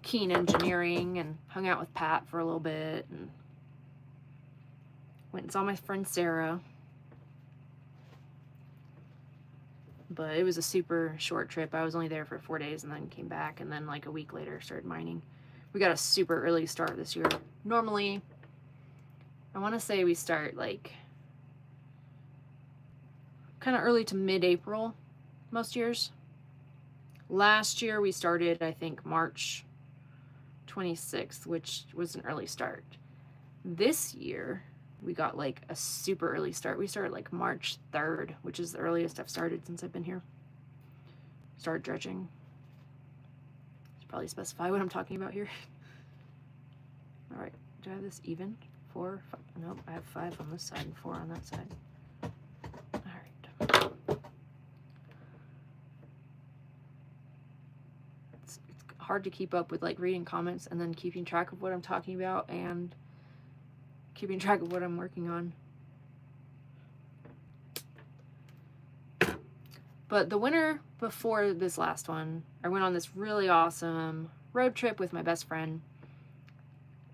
Keene Engineering and hung out with Pat for a little bit, and went and saw my friend Sarah. But it was a super short trip. I was only there for 4 days and then came back, and then like a week later started mining. We got a super early start this year. Normally, I want to say we start like kind of early to mid-April most years. Last year we started, I think, March 26th, which was an early start. This year we got like a super early start. We started like March 3rd, which is the earliest I've started since I've been here. Started dredging. Should probably specify what I'm talking about here. All right, do I have this even? 4, 5? Nope, I have 5 on this side and 4 on that side. All right. It's hard to keep up with like reading comments and then keeping track of what I'm talking about and keeping track of what I'm working on. But the winter before this last one, I went on this really awesome road trip with my best friend.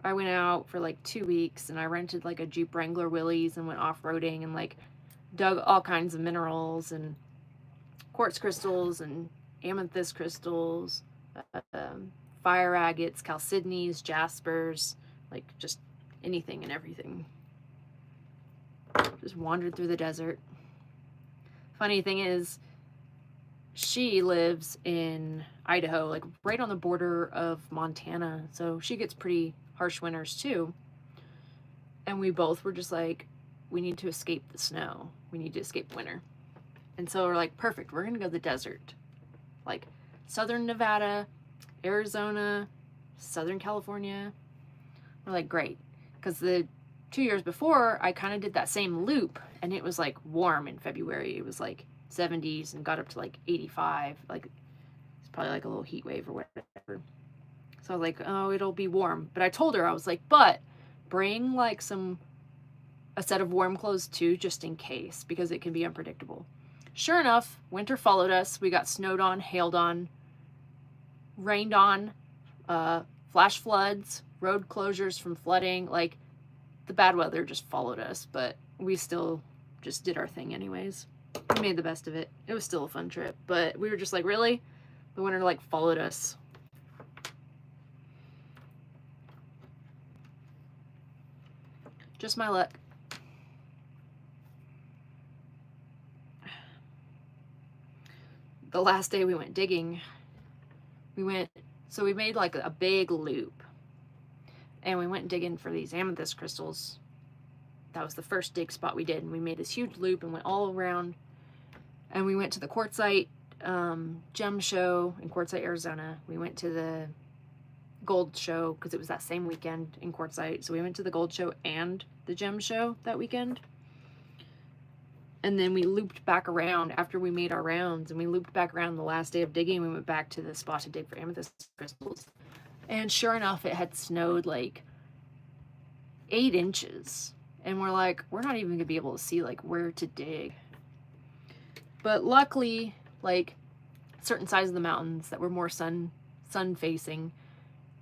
I went out for like 2 weeks and I rented like a Jeep Wrangler Willys and went off-roading and like dug all kinds of minerals and quartz crystals and amethyst crystals, fire agates, chalcedonies, jaspers, like just anything and everything. Just wandered through the desert. Funny thing is, she lives in Idaho, like right on the border of Montana, so she gets pretty harsh winters too. And we both were just like, we need to escape the snow. We need to escape winter. And so we're like, perfect, we're gonna go to the desert. Like southern Nevada, Arizona, Southern California. We're like, great. Because the 2 years before, I kind of did that same loop and it was like warm in February. It was like 70s and got up to like 85. Like it's probably like a little heat wave or whatever. So I was like, oh, it'll be warm. But I told her, I was like, but bring like a set of warm clothes too, just in case, because it can be unpredictable. Sure enough, winter followed us. We got snowed on, hailed on, rained on, flash floods, road closures from flooding. Like the bad weather just followed us, but we still just did our thing anyways. We made the best of it. It was still a fun trip, but we were just like, really? The winter like followed us. Just my luck. The last day we went digging, we made like a big loop and we went digging for these amethyst crystals. That was the first dig spot we did, and we made this huge loop and went all around, and we went to the quartzite gem show in Quartzsite, Arizona. We went to the gold show because it was that same weekend in Quartzsite, so we went to the gold show and the gem show that weekend. And then we looped back around after we made our rounds, and we looped back around the last day of digging. We went back to the spot to dig for amethyst crystals. And sure enough, it had snowed like 8 inches. And we're like, we're not even going to be able to see like where to dig. But luckily, like certain sides of the mountains that were more sun facing,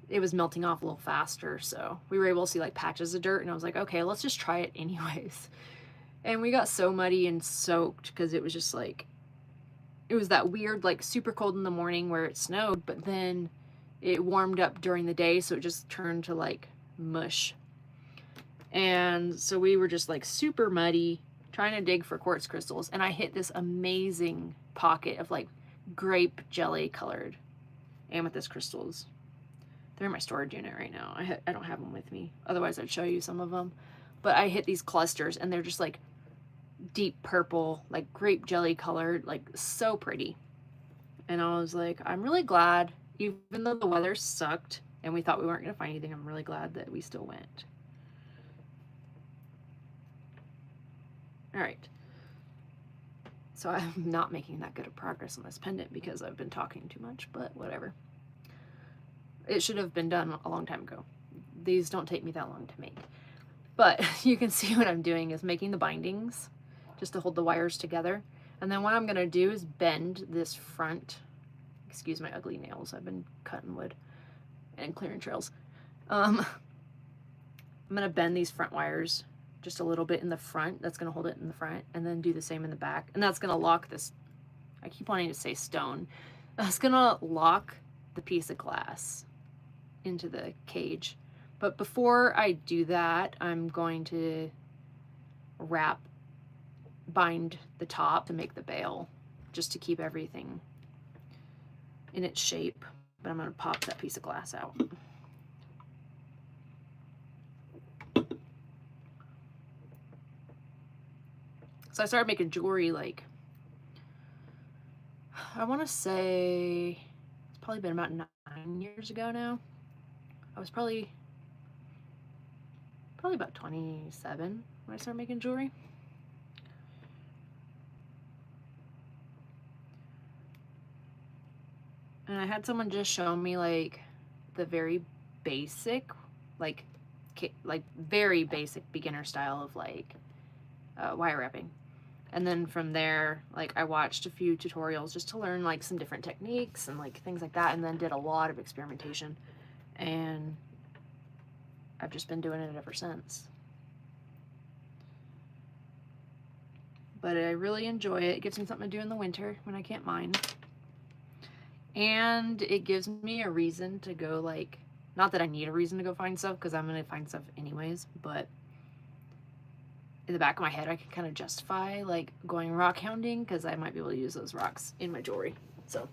it was melting off a little faster. So we were able to see like patches of dirt, and I was like, okay, let's just try it anyways. And we got so muddy and soaked because it was just like, it was that weird, like super cold in the morning where it snowed, but then it warmed up during the day. So it just turned to like mush. And so we were just like super muddy trying to dig for quartz crystals. And I hit this amazing pocket of like grape jelly colored amethyst crystals. They're in my storage unit right now. I don't have them with me. Otherwise I'd show you some of them. But I hit these clusters and they're just like deep purple, like grape jelly colored, like so pretty. And I was like, I'm really glad, even though the weather sucked and we thought we weren't going to find anything, I'm really glad that we still went. All right. So I'm not making that good of progress on this pendant because I've been talking too much, but whatever. It should have been done a long time ago. These don't take me that long to make. But you can see what I'm doing is making the bindings just to hold the wires together. And then what I'm going to do is bend this front, excuse my ugly nails, I've been cutting wood and clearing trails. I'm going to bend these front wires just a little bit in the front. That's going to hold it in the front, and then do the same in the back. And that's going to lock this, I keep wanting to say stone. That's going to lock the piece of glass into the cage. But before I do that, I'm going to bind the top to make the bail, just to keep everything in its shape. But I'm going to pop that piece of glass out. So I started making jewelry like, I want to say it's probably been about 9 years ago now. I was probably about 27 when I started making jewelry. And I had someone just show me like the very basic, like very basic beginner style of like wire wrapping. And then from there, like I watched a few tutorials just to learn like some different techniques and like things like that, and then did a lot of experimentation. And I've just been doing it ever since. But I really enjoy it. It gives me something to do in the winter when I can't mine. And it gives me a reason to go like, not that I need a reason to go find stuff because I'm going to find stuff anyways, but in the back of my head I can kind of justify like going rock hounding because I might be able to use those rocks in my jewelry. So,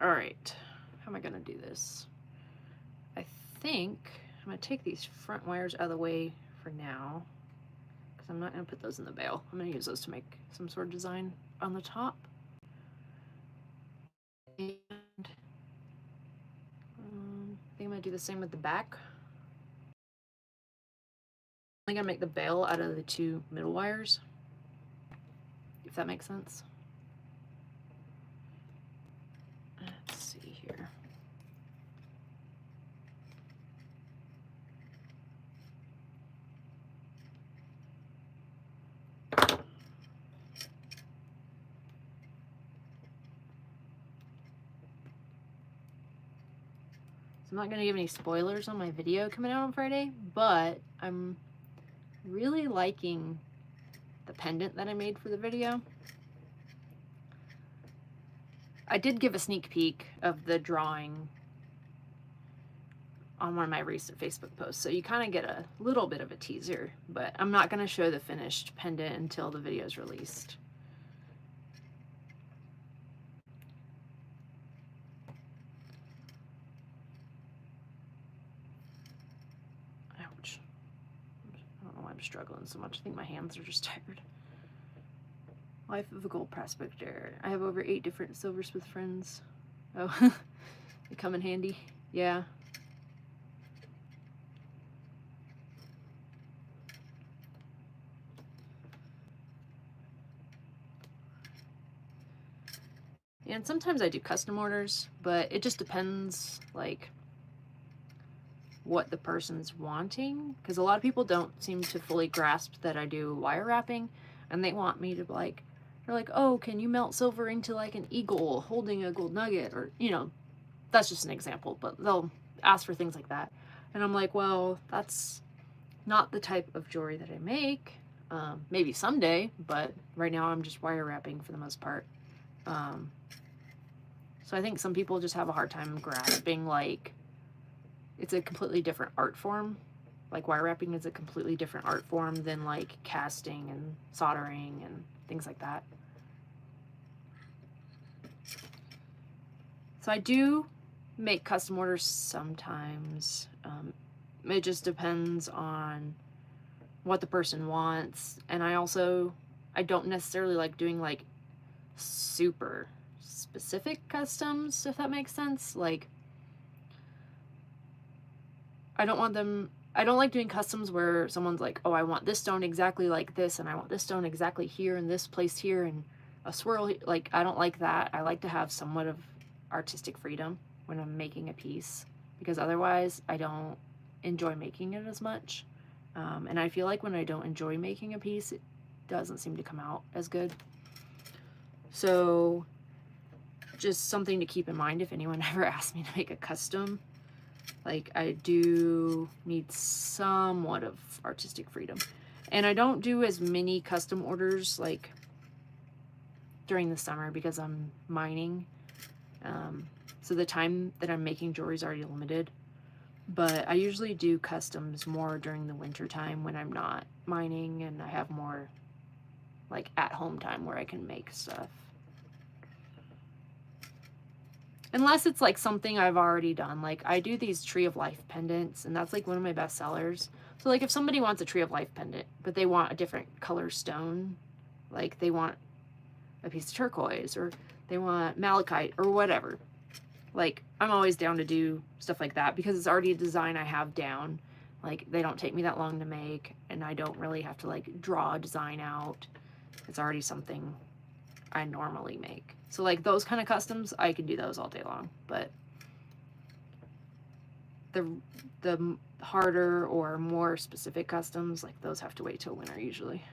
all right, how am I going to do this? I think I'm going to take these front wires out of the way for now because I'm not going to put those in the bail. I'm going to use those to make some sort of design on the top. And I think I'm going to do the same with the back. I'm only going to make the bail out of the 2 middle wires, if that makes sense. Let's see here. So I'm not going to give any spoilers on my video coming out on Friday, but I'm really liking the pendant that I made for the video. I did give a sneak peek of the drawing on one of my recent Facebook posts, so you kind of get a little bit of a teaser, but I'm not going to show the finished pendant until the video is released. Ouch. I don't know why I'm struggling so much. I think my hands are just tired. Life of a gold prospector. I have over 8 different silversmith friends. Oh, they come in handy. Yeah. And sometimes I do custom orders, but it just depends, like, what the person's wanting. Because a lot of people don't seem to fully grasp that I do wire wrapping, and they want me to, like, they're like, oh, can you melt silver into, like, an eagle holding a gold nugget? Or, you know, that's just an example, but they'll ask for things like that. And I'm like, well, that's not the type of jewelry that I make. Maybe someday, but right now I'm just wire wrapping for the most part. So I think some people just have a hard time grasping, like, it's a completely different art form. Like, wire wrapping is a completely different art form than, like, casting and soldering and things like that. So I do make custom orders sometimes. It just depends on what the person wants. And I don't necessarily like doing, like, super specific customs, if that makes sense. Like, I don't like doing customs where someone's like, oh, I want this stone exactly like this, and I want this stone exactly here, and this place here, and a swirl. Like, I don't like that. I like to have somewhat of artistic freedom when I'm making a piece, because otherwise I don't enjoy making it as much. And I feel like when I don't enjoy making a piece, it doesn't seem to come out as good. So just something to keep in mind if anyone ever asks me to make a custom. Like, I do need somewhat of artistic freedom. And I don't do as many custom orders, like, during the summer because I'm mining. So the time that I'm making jewelry is already limited. But I usually do customs more during the winter time when I'm not mining and I have more, like, at-home time where I can make stuff. Unless it's like something I've already done. Like I do these Tree of Life pendants, and that's like one of my best sellers. So like if somebody wants a Tree of Life pendant, but they want a different color stone, like they want a piece of turquoise or they want malachite or whatever. Like I'm always down to do stuff like that because it's already a design I have down. Like they don't take me that long to make, and I don't really have to like draw a design out. It's already something I normally make. So like those kind of customs, I can do those all day long. But the harder or more specific customs, like those have to wait till winter usually.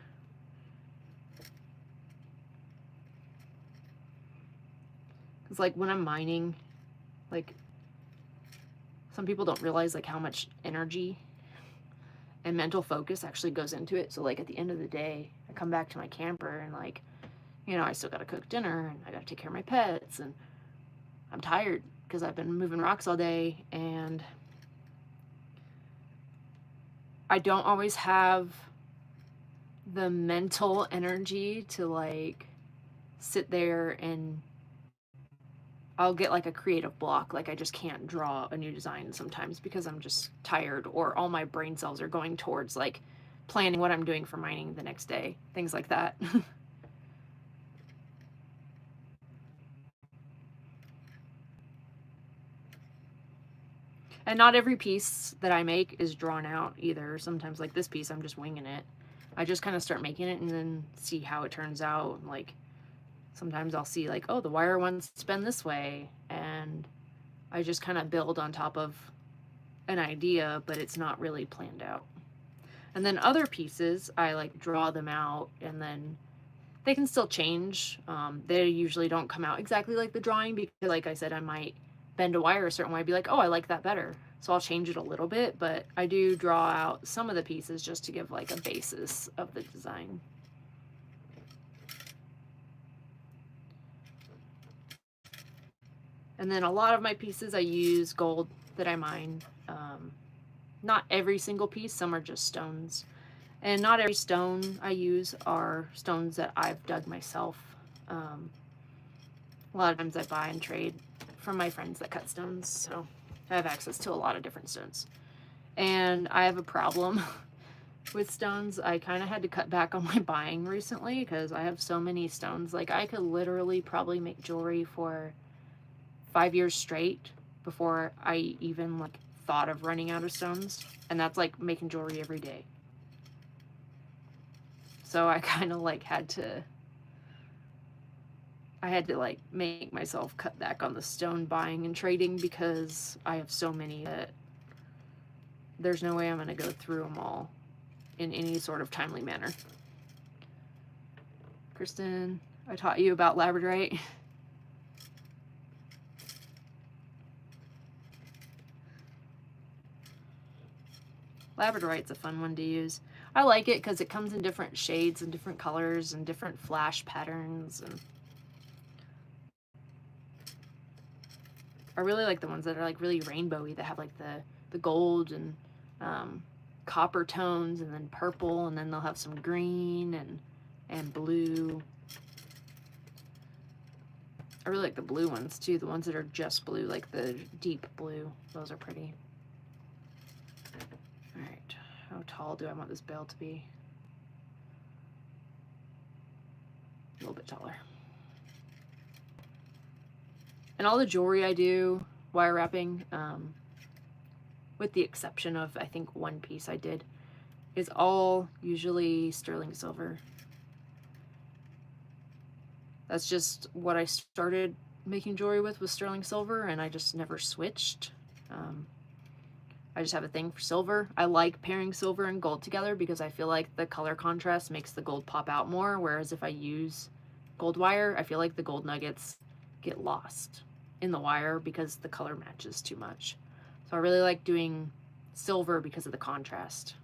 It's like when I'm mining, like some people don't realize like how much energy and mental focus actually goes into it. So like at the end of the day, I come back to my camper and like, you know, I still got to cook dinner and I got to take care of my pets and I'm tired because I've been moving rocks all day and I don't always have the mental energy to like sit there and I'll get like a creative block. Like I just can't draw a new design sometimes because I'm just tired or all my brain cells are going towards like planning what I'm doing for mining the next day, things like that. And not every piece that I make is drawn out either. Sometimes like this piece, I'm just winging it. I just kind of start making it and then see how it turns out. Like sometimes I'll see like, oh, the wire wants to bend this way. And I just kind of build on top of an idea, but it's not really planned out. And then other pieces, I like draw them out and then they can still change. They usually don't come out exactly like the drawing because, like I said, I might bend a wire a certain way. I'd be like, oh, I like that better. So I'll change it a little bit, but I do draw out some of the pieces just to give like a basis of the design. And then a lot of my pieces I use gold that I mine. Not every single piece, some are just stones. And not every stone I use are stones that I've dug myself. Um, a lot of times I buy and trade from my friends that cut stones, so I have access to a lot of different stones. And I have a problem with stones. I kind of had to cut back on my buying recently because I have so many stones. Like I could literally probably make jewelry for 5 years straight before I even like thought of running out of stones. And that's like making jewelry every day. So I kind of like I had to like make myself cut back on the stone buying and trading because I have so many that there's no way I'm going to go through them all in any sort of timely manner. Kristen, I taught you about labradorite. Labradorite's a fun one to use. I like it because it comes in different shades and different colors and different flash patterns, and I really like the ones that are like really rainbowy that have like the gold and copper tones and then purple and then they'll have some green and blue. I really like the blue ones too, the ones that are just blue, like the deep blue. Those are pretty. All right, how tall do I want this bale to be? A little bit taller. And all the jewelry I do wire wrapping, with the exception of I think one piece I did, is all usually sterling silver. That's just what I started making jewelry with was sterling silver, and I just never switched. I just have a thing for silver. I like pairing silver and gold together because I feel like the color contrast makes the gold pop out more, whereas if I use gold wire, I feel like the gold nuggets get lost in the wire because the color matches too much. So I really like doing silver because of the contrast.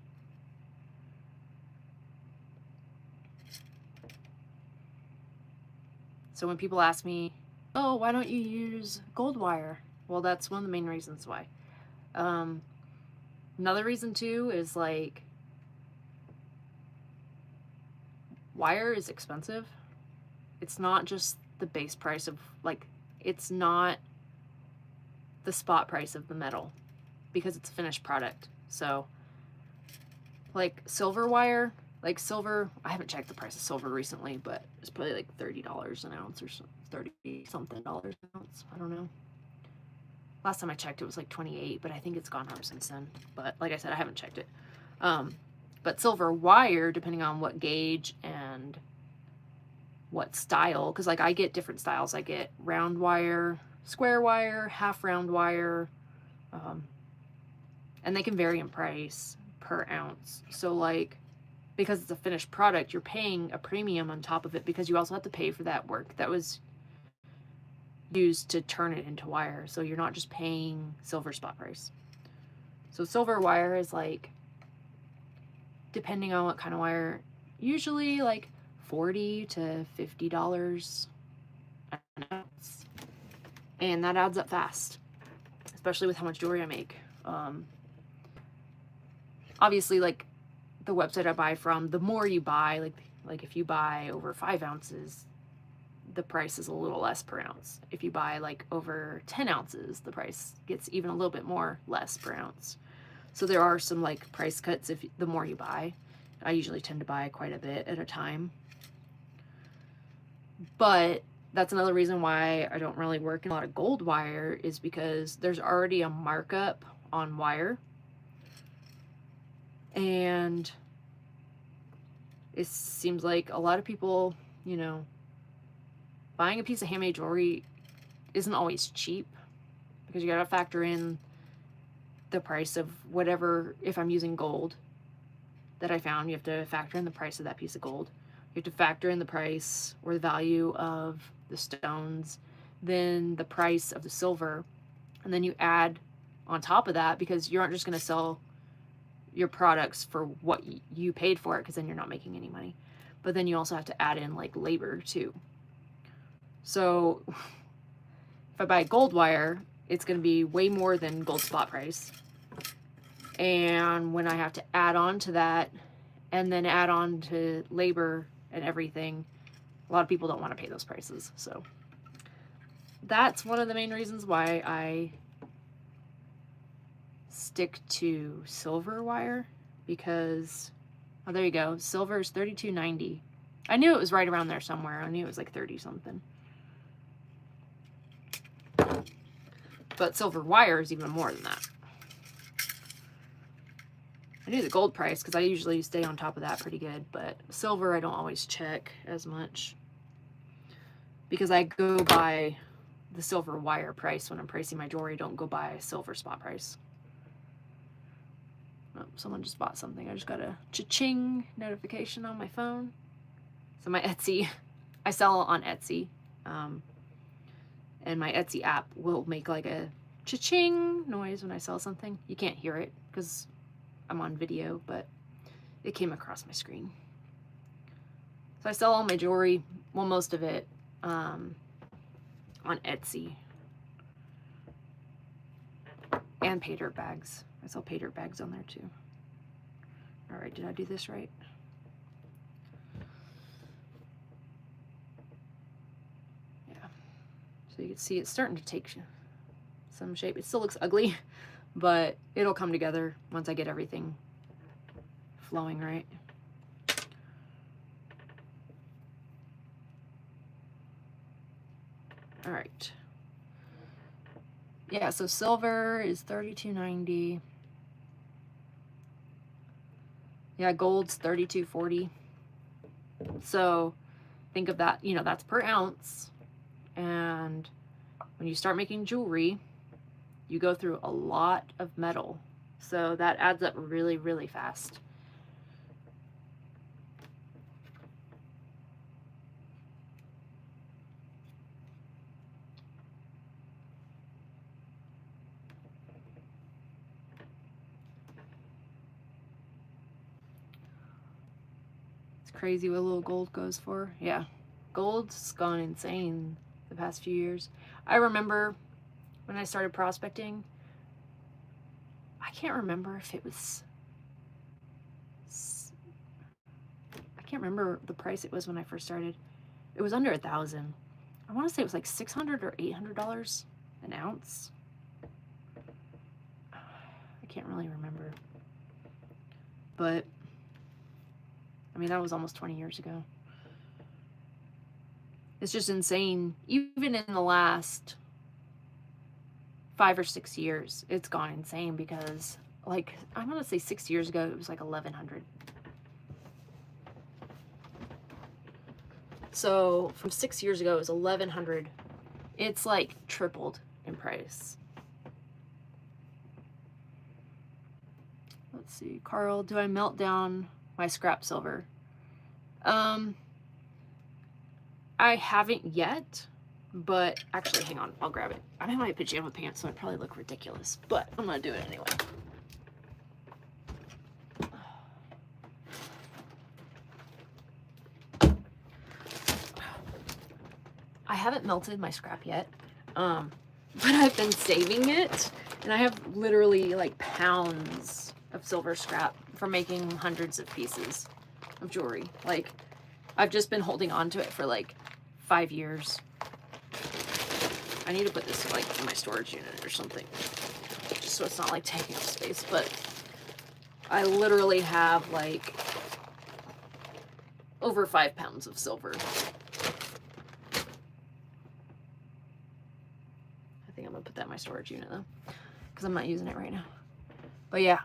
So when people ask me, oh, why don't you use gold wire? Well, that's one of the main reasons why. Another reason too is like wire is expensive. It's not just the base price of like, it's not the spot price of the metal because it's a finished product. So like silver wire, like silver, I haven't checked the price of silver recently, but it's probably like $30 an ounce or $30 something dollars an ounce. I don't know. Last time I checked, it was like 28, but I think it's gone up since then. But like I said, I haven't checked it. But silver wire, depending on what gauge and what style, because like I get different styles. I get round wire, square wire, half round wire, and they can vary in price per ounce. So like, because it's a finished product, you're paying a premium on top of it because you also have to pay for that work that was used to turn it into wire. So you're not just paying silver spot price. So silver wire is like, depending on what kind of wire, usually like $40 to $50 an ounce. And that adds up fast, especially with how much jewelry I make. Obviously, like the website I buy from, the more you buy, like if you buy over 5 ounces, the price is a little less per ounce. If you buy like over 10 ounces, the price gets even a little bit more less per ounce. So there are some like price cuts if the more you buy. I usually tend to buy quite a bit at a time. But that's another reason why I don't really work in a lot of gold wire, is because there's already a markup on wire. And it seems like a lot of people, you know, buying a piece of handmade jewelry isn't always cheap, because you gotta factor in the price of whatever. If I'm using gold that I found, you have to factor in the price of that piece of gold. You have to factor in the price or the value of the stones, then the price of the silver, and then you add on top of that, because you aren't just going to sell your products for what you paid for it, because then you're not making any money. But then you also have to add in like labor too. So if I buy gold wire, it's going to be way more than gold spot price. And when I have to add on to that, and then add on to labor and everything, a lot of people don't want to pay those prices. So that's one of the main reasons why I stick to silver wire, because, oh, there you go. Silver is $32.90. I knew it was right around there somewhere. I knew it was like 30 something. But silver wire is even more than that. I knew the gold price because I usually stay on top of that pretty good, but silver I don't always check as much, because I go by the silver wire price when I'm pricing my jewelry. Don't go by silver spot price. Oh, someone just bought something. I just got a cha-ching notification on my phone. So my Etsy, I sell on Etsy, and my Etsy app will make like a cha-ching noise when I sell something. You can't hear it because I'm on video, but it came across my screen. So I sell all my jewelry, well, most of it, on Etsy. And pay dirt bags. I sell pay dirt bags on there too. All right, did I do this right? Yeah. So you can see it's starting to take some shape. It still looks ugly, but it'll come together once I get everything flowing right. All right. Yeah, so silver is $32.90. Yeah, gold's $32.40. So think of that, you know, that's per ounce. And when you start making jewelry, you go through a lot of metal. So that adds up really, really fast. Crazy what a little gold goes for. Yeah, gold's gone insane the past few years. I remember when I started prospecting, I can't remember if it was, I can't remember the price it was when I first started. It was under $1,000. I want to say it was like $600 or $800 an ounce. can't really remember. But, I mean, that was almost 20 years ago. It's just insane. Even in the last 5 or 6 years, it's gone insane because, like, I'm going to say 6 years ago, it was like 1,100. So from 6 years ago, it was 1,100. It's like tripled in price. Let's see. Carl, do I melt down my scrap silver? I haven't yet, but actually, hang on, I'll grab it. I'm in my pajama pants, so I probably look ridiculous, but I'm gonna do it anyway. I haven't melted my scrap yet, but I've been saving it, and I have literally like pounds of silver scrap from making hundreds of pieces of jewelry. Like, I've just been holding on to it for like 5 years. I need to put this like in my storage unit or something, just so it's not like taking up space, but I literally have like over 5 pounds of silver. I think I'm gonna put that in my storage unit though, because I'm not using it right now. But yeah,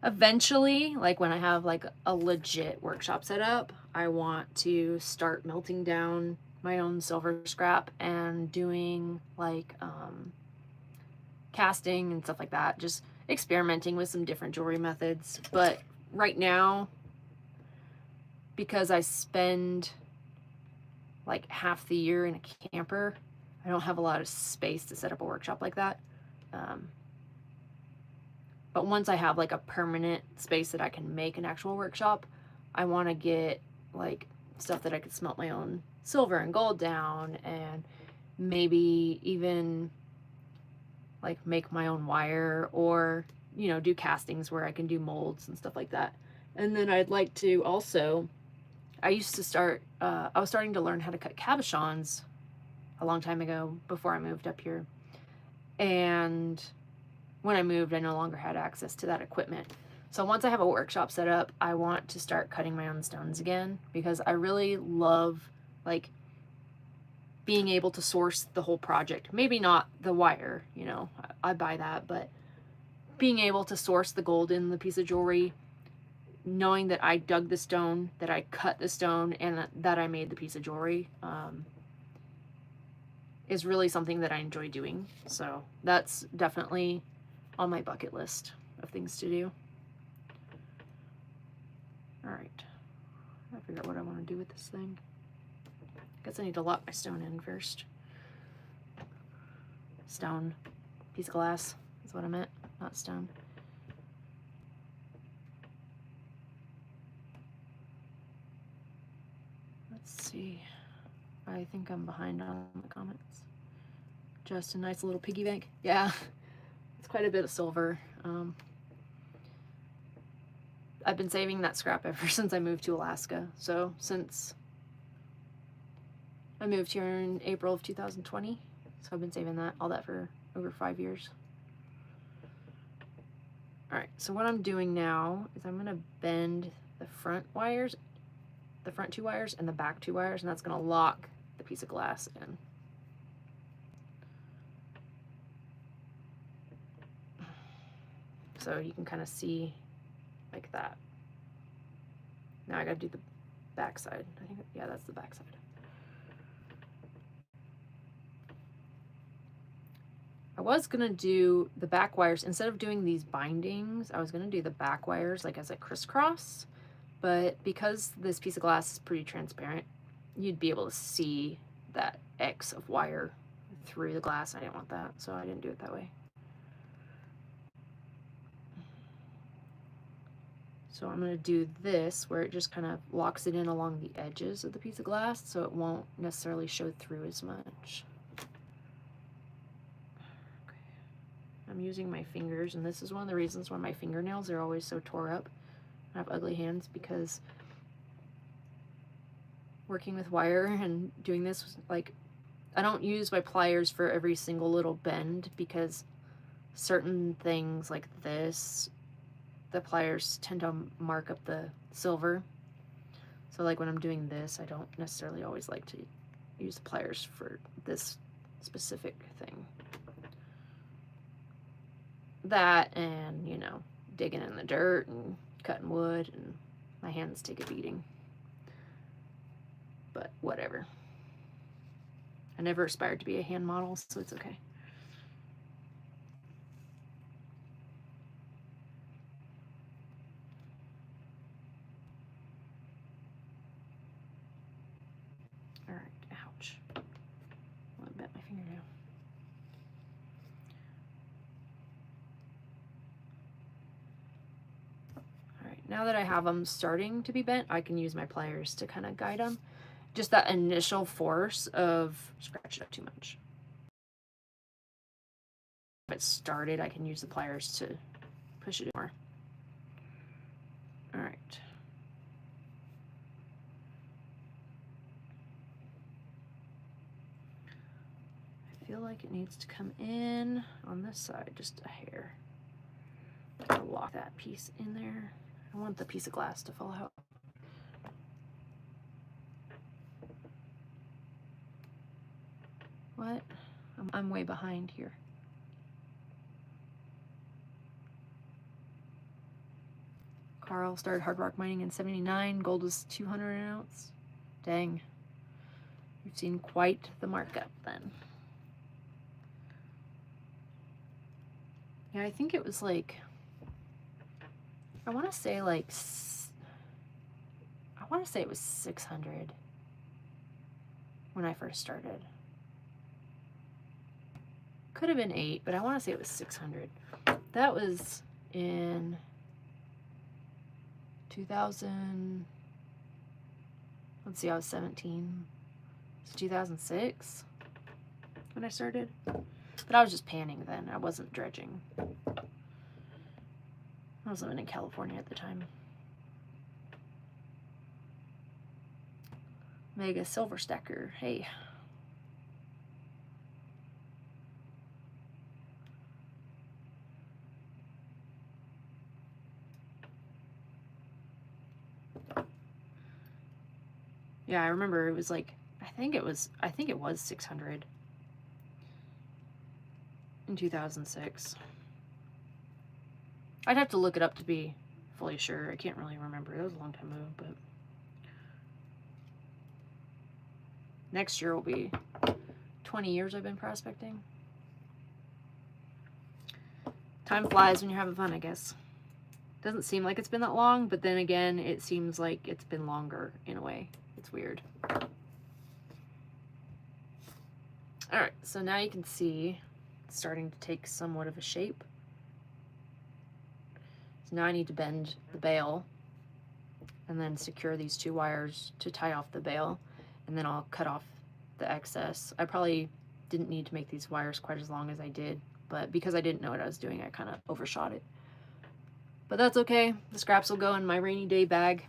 eventually, like when I have like a legit workshop set up, I want to start melting down my own silver scrap and doing like casting and stuff like that, just experimenting with some different jewelry methods. But right now, because I spend like half the year in a camper, I don't have a lot of space to set up a workshop like that. But once I have like a permanent space that I can make an actual workshop, I want to get like stuff that I could smelt my own silver and gold down, and maybe even like make my own wire, or, you know, do castings where I can do molds and stuff like that. And then I'd like to also, I used to start, I was starting to learn how to cut cabochons a long time ago before I moved up here. And when I moved, I no longer had access to that equipment. So once I have a workshop set up, I want to start cutting my own stones again, because I really love like being able to source the whole project. Maybe not the wire, you know, I buy that, but being able to source the gold in the piece of jewelry, knowing that I dug the stone, that I cut the stone, and that I made the piece of jewelry, is really something that I enjoy doing. So that's definitely on my bucket list of things to do. All right, I figure out what I want to do with this thing. I guess I need to lock my stone in first. Stone, piece of glass is what I meant, not stone. Let's see. I think I'm behind on the comments. Just a nice little piggy bank. Yeah, it's quite a bit of silver. I've been saving that scrap ever since I moved to Alaska. So since I moved here in April of 2020, so I've been saving all that for over 5 years. All right, so what I'm doing now is I'm gonna bend the front wires, the front 2 wires and the back 2 wires, and that's gonna lock the piece of glass in. So you can kind of see like that. Now I gotta do the back side. I think, yeah, that's the back side. I was gonna do the back wires, instead of doing these bindings, I was gonna do the back wires like as a crisscross, but because this piece of glass is pretty transparent, you'd be able to see that X of wire through the glass. I didn't want that, so I didn't do it that way. So I'm going to do this where it just kind of locks it in along the edges of the piece of glass, so it won't necessarily show through as much. Okay. I'm using my fingers, and this is one of the reasons why my fingernails are always so tore up. I have ugly hands, because working with wire and doing this, like, I don't use my pliers for every single little bend, because certain things like this, the pliers tend to mark up the silver. So like when I'm doing this, I don't necessarily always like to use the pliers for this specific thing. That and, you know, digging in the dirt and cutting wood, and my hands take a beating. But whatever. I never aspired to be a hand model, so it's okay. All right, ouch. I bent my fingernail. All right, now that I have them starting to be bent, I can use my pliers to kind of guide them. Just that initial force of scratch it up too much. If it started, I can use the pliers to push it more. All right. I feel like it needs to come in on this side, just a hair. I'll lock that piece in there. I don't want the piece of glass to fall out. What? I'm way behind here. Carl started hard rock mining in '79. Gold was 200 an ounce. Dang. You've seen quite the markup then. Yeah, I think it was like, I want to say it was 600 when I first started. Could have been 8, but I want to say it was 600. That was in 2000. Let's see, I was 17. It's 2006 when I started. But I was just panning then. I wasn't dredging. I was living in California at the time. Mega Silver Stacker. Hey. Yeah, I remember it was like, I think it was 600 in 2006. I'd have to look it up to be fully sure. I can't really remember. It was a long time ago, but next year will be 20 years I've been prospecting. Time flies when you're having fun, I guess. Doesn't seem like it's been that long, but then again, it seems like it's been longer in a way. It's weird. All right, so now you can see it's starting to take somewhat of a shape. So now I need to bend the bail and then secure these 2 wires to tie off the bail, and then I'll cut off the excess. I probably didn't need to make these wires quite as long as I did, but because I didn't know what I was doing, I kind of overshot it. But that's okay. The scraps will go in my rainy day bag.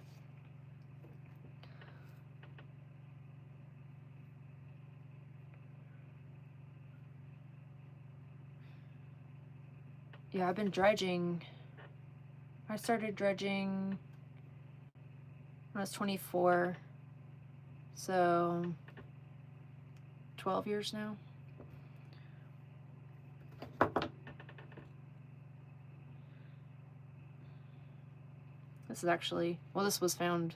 Yeah, I've been dredging. I started dredging when I was 24. So 12 years now. This is actually, well, this was found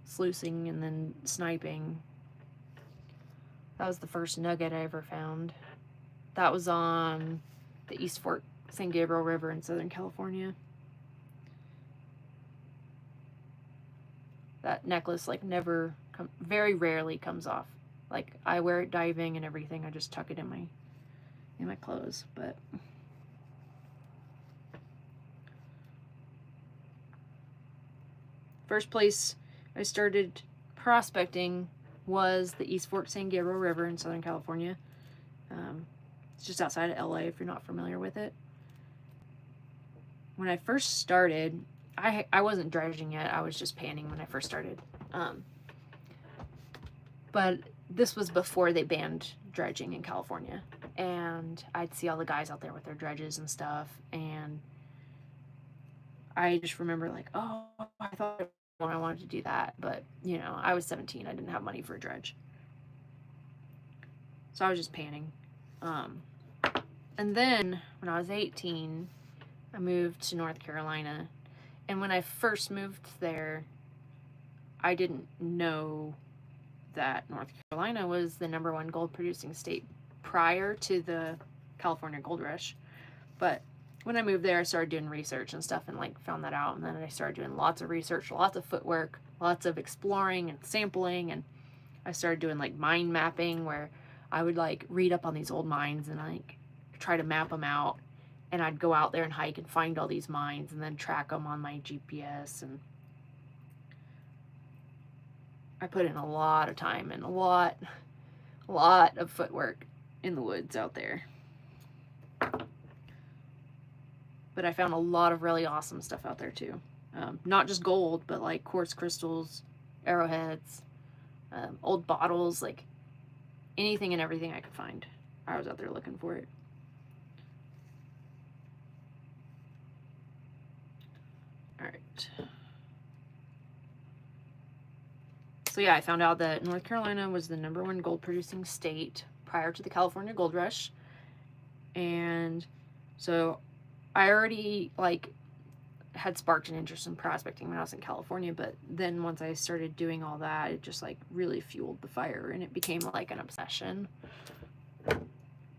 sluicing and then sniping. That was the first nugget I ever found. That was on the East Fork San Gabriel River in Southern California. That necklace like very rarely comes off. Like I wear it diving and everything. I just tuck it in my clothes, but first place I started prospecting was the East Fork San Gabriel River in Southern California. It's just outside of LA if you're not familiar with it. When I first started, I wasn't dredging yet. I was just panning when I first started. But this was before they banned dredging in California. and I'd see all the guys out there with their dredges and stuff, and I just remember like, oh, I thought I wanted to do that, but you know, I was 17, I didn't have money for a dredge, so I was just panning. And then when I was 18, I moved to North Carolina, and when I first moved there, I didn't know that North Carolina was the #1 gold producing state prior to the California gold rush. But when I moved there, I started doing research and stuff and like found that out. And then I started doing lots of research, lots of footwork, lots of exploring and sampling. And I started doing like mine mapping, where I would like read up on these old mines and like try to map them out. And I'd go out there and hike and find all these mines and then track them on my GPS. And I put in a lot of time and a lot of footwork in the woods out there. But I found a lot of really awesome stuff out there too. Not just gold, but like quartz crystals, arrowheads, old bottles, like anything and everything I could find. I was out there looking for it. All right. So yeah, I found out that North Carolina was the #1 gold producing state prior to the California gold rush. And so I already like had sparked an interest in prospecting when I was in California, but then once I started doing all that, it just like really fueled the fire and it became like an obsession.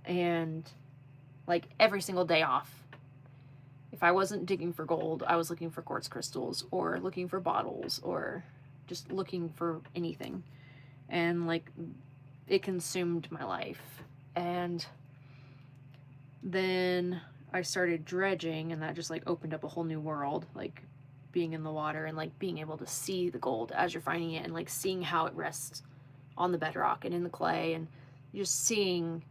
And like every single day off, if I wasn't digging for gold, I was looking for quartz crystals or looking for bottles or just looking for anything. And like it consumed my life. And then I started dredging, and that just like opened up a whole new world, like being in the water and like being able to see the gold as you're finding it and like seeing how it rests on the bedrock and in the clay, and just seeing,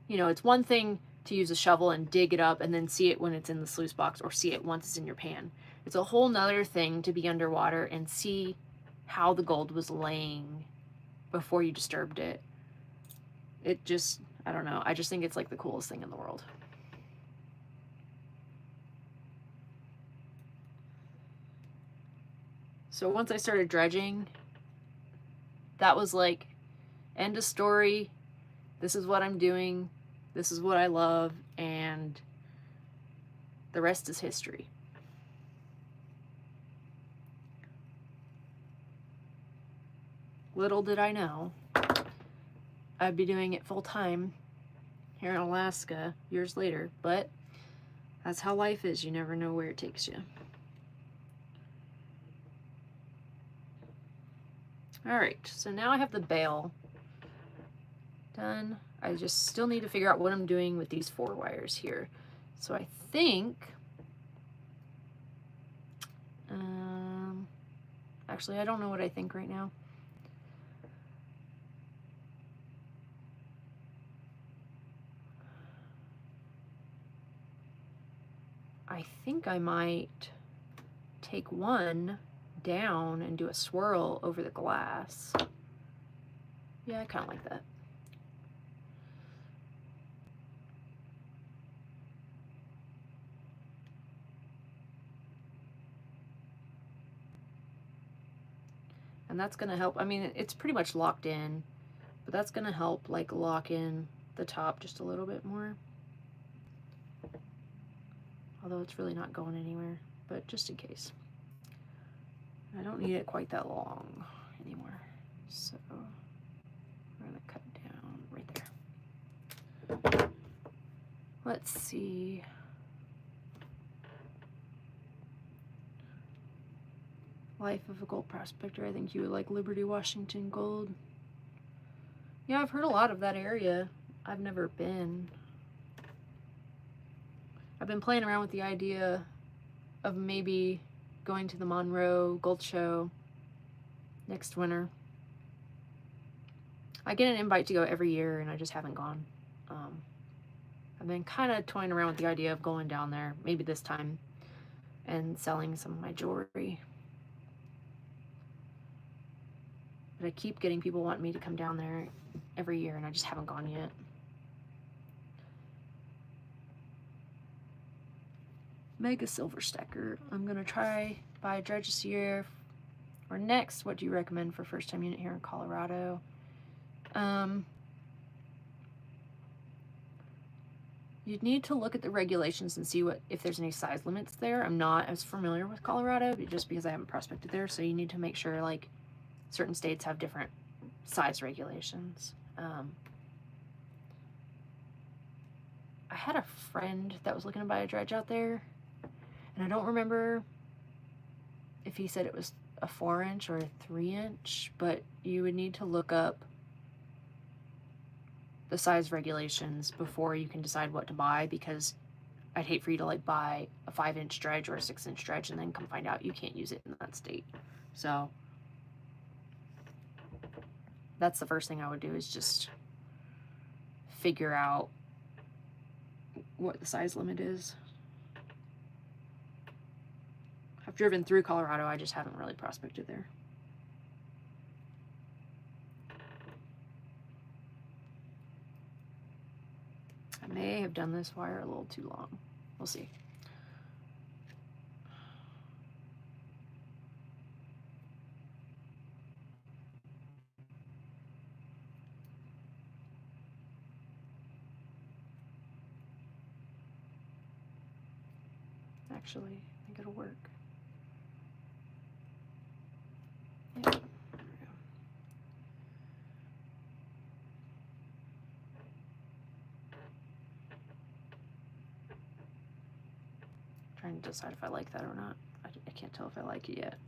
you know, it's one thing to use a shovel and dig it up and then see it when it's in the sluice box or see it once it's in your pan. It's a whole nother thing to be underwater and see how the gold was laying before you disturbed it. It just, I don't know, I just think it's like the coolest thing in the world. So once I started dredging, that was like, end of story. This is what I'm doing. This is what I love. And the rest is history. Little did I know I'd be doing it full time here in Alaska years later, but that's how life is. You never know where it takes you. All right, so now I have the bail done. I just still need to figure out what I'm doing with these 4 wires here. So I think, actually, I don't know what I think right now. I think I might take one down and do a swirl over the glass. Yeah, I kind of like that. And that's going to help. I mean, it's pretty much locked in, but that's going to help like lock in the top just a little bit more. Although it's really not going anywhere, but just in case. I don't need it quite that long anymore. So we're going to cut down right there. Let's see. Life of a Gold Prospector. I think you would like Liberty, Washington gold. Yeah, I've heard a lot of that area. I've never been. I've been playing around with the idea of maybe going to the Monroe Gold Show next winter. I get an invite to go every year, and I just haven't gone. I've been kind of toying around with the idea of going down there, maybe this time, and selling some of my jewelry. But I keep getting people wanting me to come down there every year, and I just haven't gone yet. Mega Silver Stacker. I'm gonna try buy a dredge this year or next. What do you recommend for first time unit here in Colorado? You'd need to look at the regulations and see if there's any size limits there. I'm not as familiar with Colorado just because I haven't prospected there, so you need to make sure like certain states have different size regulations. I had a friend that was looking to buy a dredge out there, and I don't remember if he said it was a 4-inch or a 3-inch, but you would need to look up the size regulations before you can decide what to buy, because I'd hate for you to like buy a 5-inch dredge or a 6-inch dredge and then come find out you can't use it in that state. So that's the first thing I would do, is just figure out what the size limit is. I've driven through Colorado, I just haven't really prospected there. I may have done this wire a little too long. We'll see. Actually, I think it'll work. Yeah. There we go. Trying to decide if I like that or not. I can't tell if I like it yet.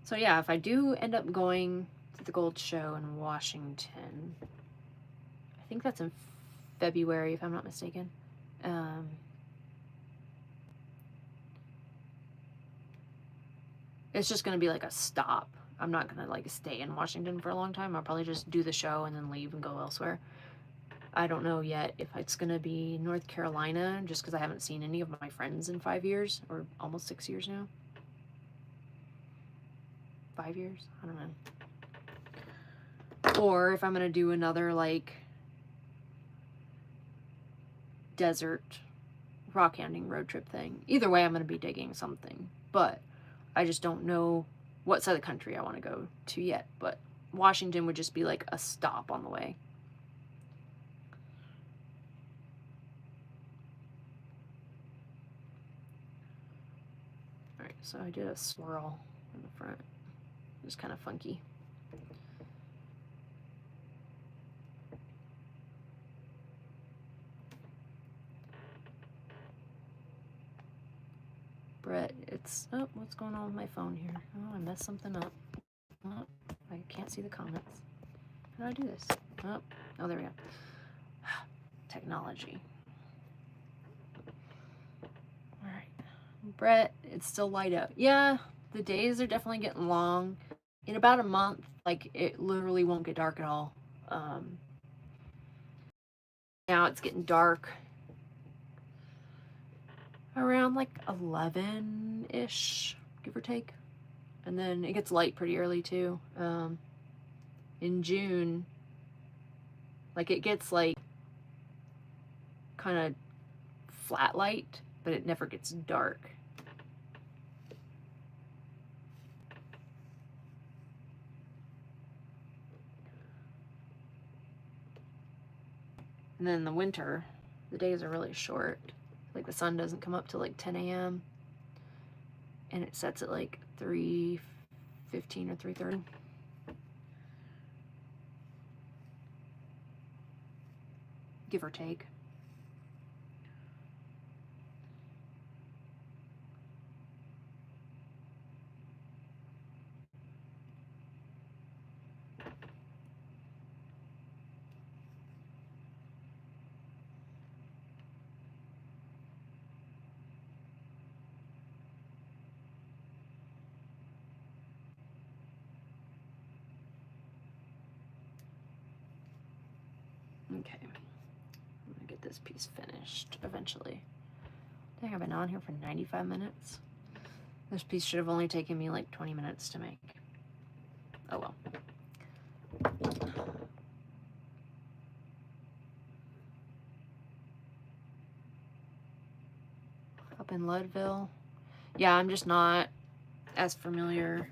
So yeah, if I do end up going to the Gold Show in Washington, I think that's in February if I'm not mistaken. It's just gonna be like a stop. I'm not gonna like stay in Washington for a long time. I'll probably just do the show and then leave and go elsewhere. I don't know yet if it's gonna be North Carolina, just because I haven't seen any of my friends in 5 years, or almost 6 years now. 5 years? I don't know. Or if I'm gonna do another like desert rock hounding road trip thing. Either way, I'm gonna be digging something, but I just don't know what side of the country I want to go to yet. But Washington would just be like a stop on the way. All right, so I did a swirl in the front. It was kind of funky. Brett, it's, oh, what's going on with my phone here? Oh, I messed something up. Oh, I can't see the comments. How do I do this? Oh, there we go. Technology. All right, Brett, it's still light out. Yeah, the days are definitely getting long. In about a month, like, it literally won't get dark at all. Now it's getting dark around like 11-ish, give or take. And then it gets light pretty early too. In June, like it gets like kind of flat light, but it never gets dark. And then in the winter, the days are really short. Like the sun doesn't come up till like 10 a.m. and it sets at like 3:15 or 3:30. Give or take. Okay, I'm gonna get this piece finished eventually. I think I've been on here for 95 minutes. This piece should have only taken me like 20 minutes to make. Oh well. Up in Leadville. Yeah, I'm just not as familiar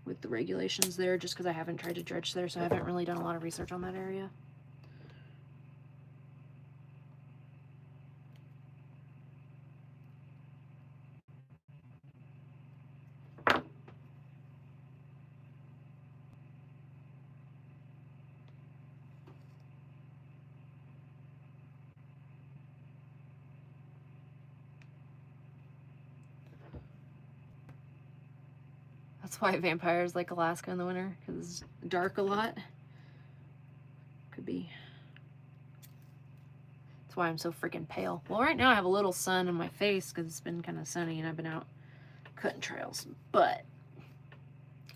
with the regulations there just because I haven't tried to dredge there, so I haven't really done a lot of research on that area. That's why vampires like Alaska in the winter, because it's dark a lot. Could be. That's why I'm so freaking pale. Well, right now I have a little sun on my face because it's been kind of sunny and I've been out cutting trails. But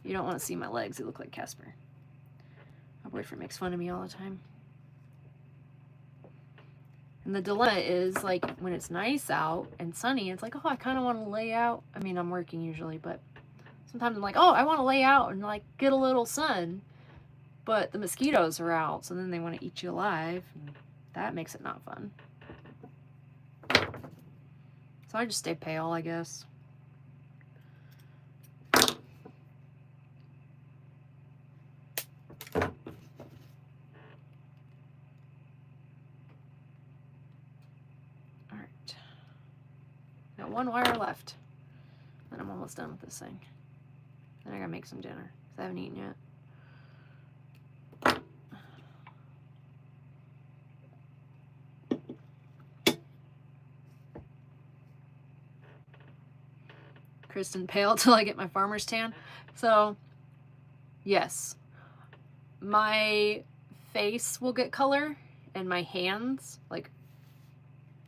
you don't want to see my legs. They look like Casper. My boyfriend makes fun of me all the time. And the dilemma is, like, when it's nice out and sunny, it's like, oh, I kind of want to lay out. I mean, I'm working usually, but sometimes I'm like, oh, I want to lay out and, like, get a little sun. But the mosquitoes are out, so then they want to eat you alive. And that makes it not fun. So I just stay pale, I guess. Alright. Got one wire left. Then I'm almost done with this thing. Then I gotta make some dinner, because I haven't eaten yet. Kristen pale till I get my farmer's tan. So, yes. My face will get color, and my hands, like,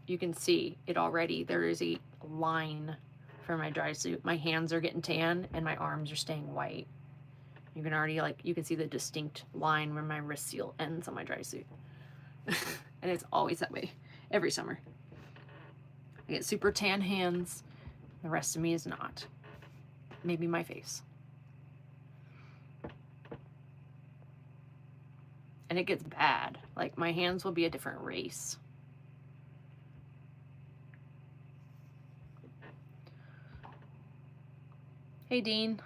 you can see it already. There is a line for my dry suit. My hands are getting tan, and my arms are staying white. You can already, like, you can see the distinct line where my wrist seal ends on my dry suit. And it's always that way, every summer. I get super tan hands. The rest of me is not. Maybe my face. And it gets bad. Like, my hands will be a different race. Hey, Dean.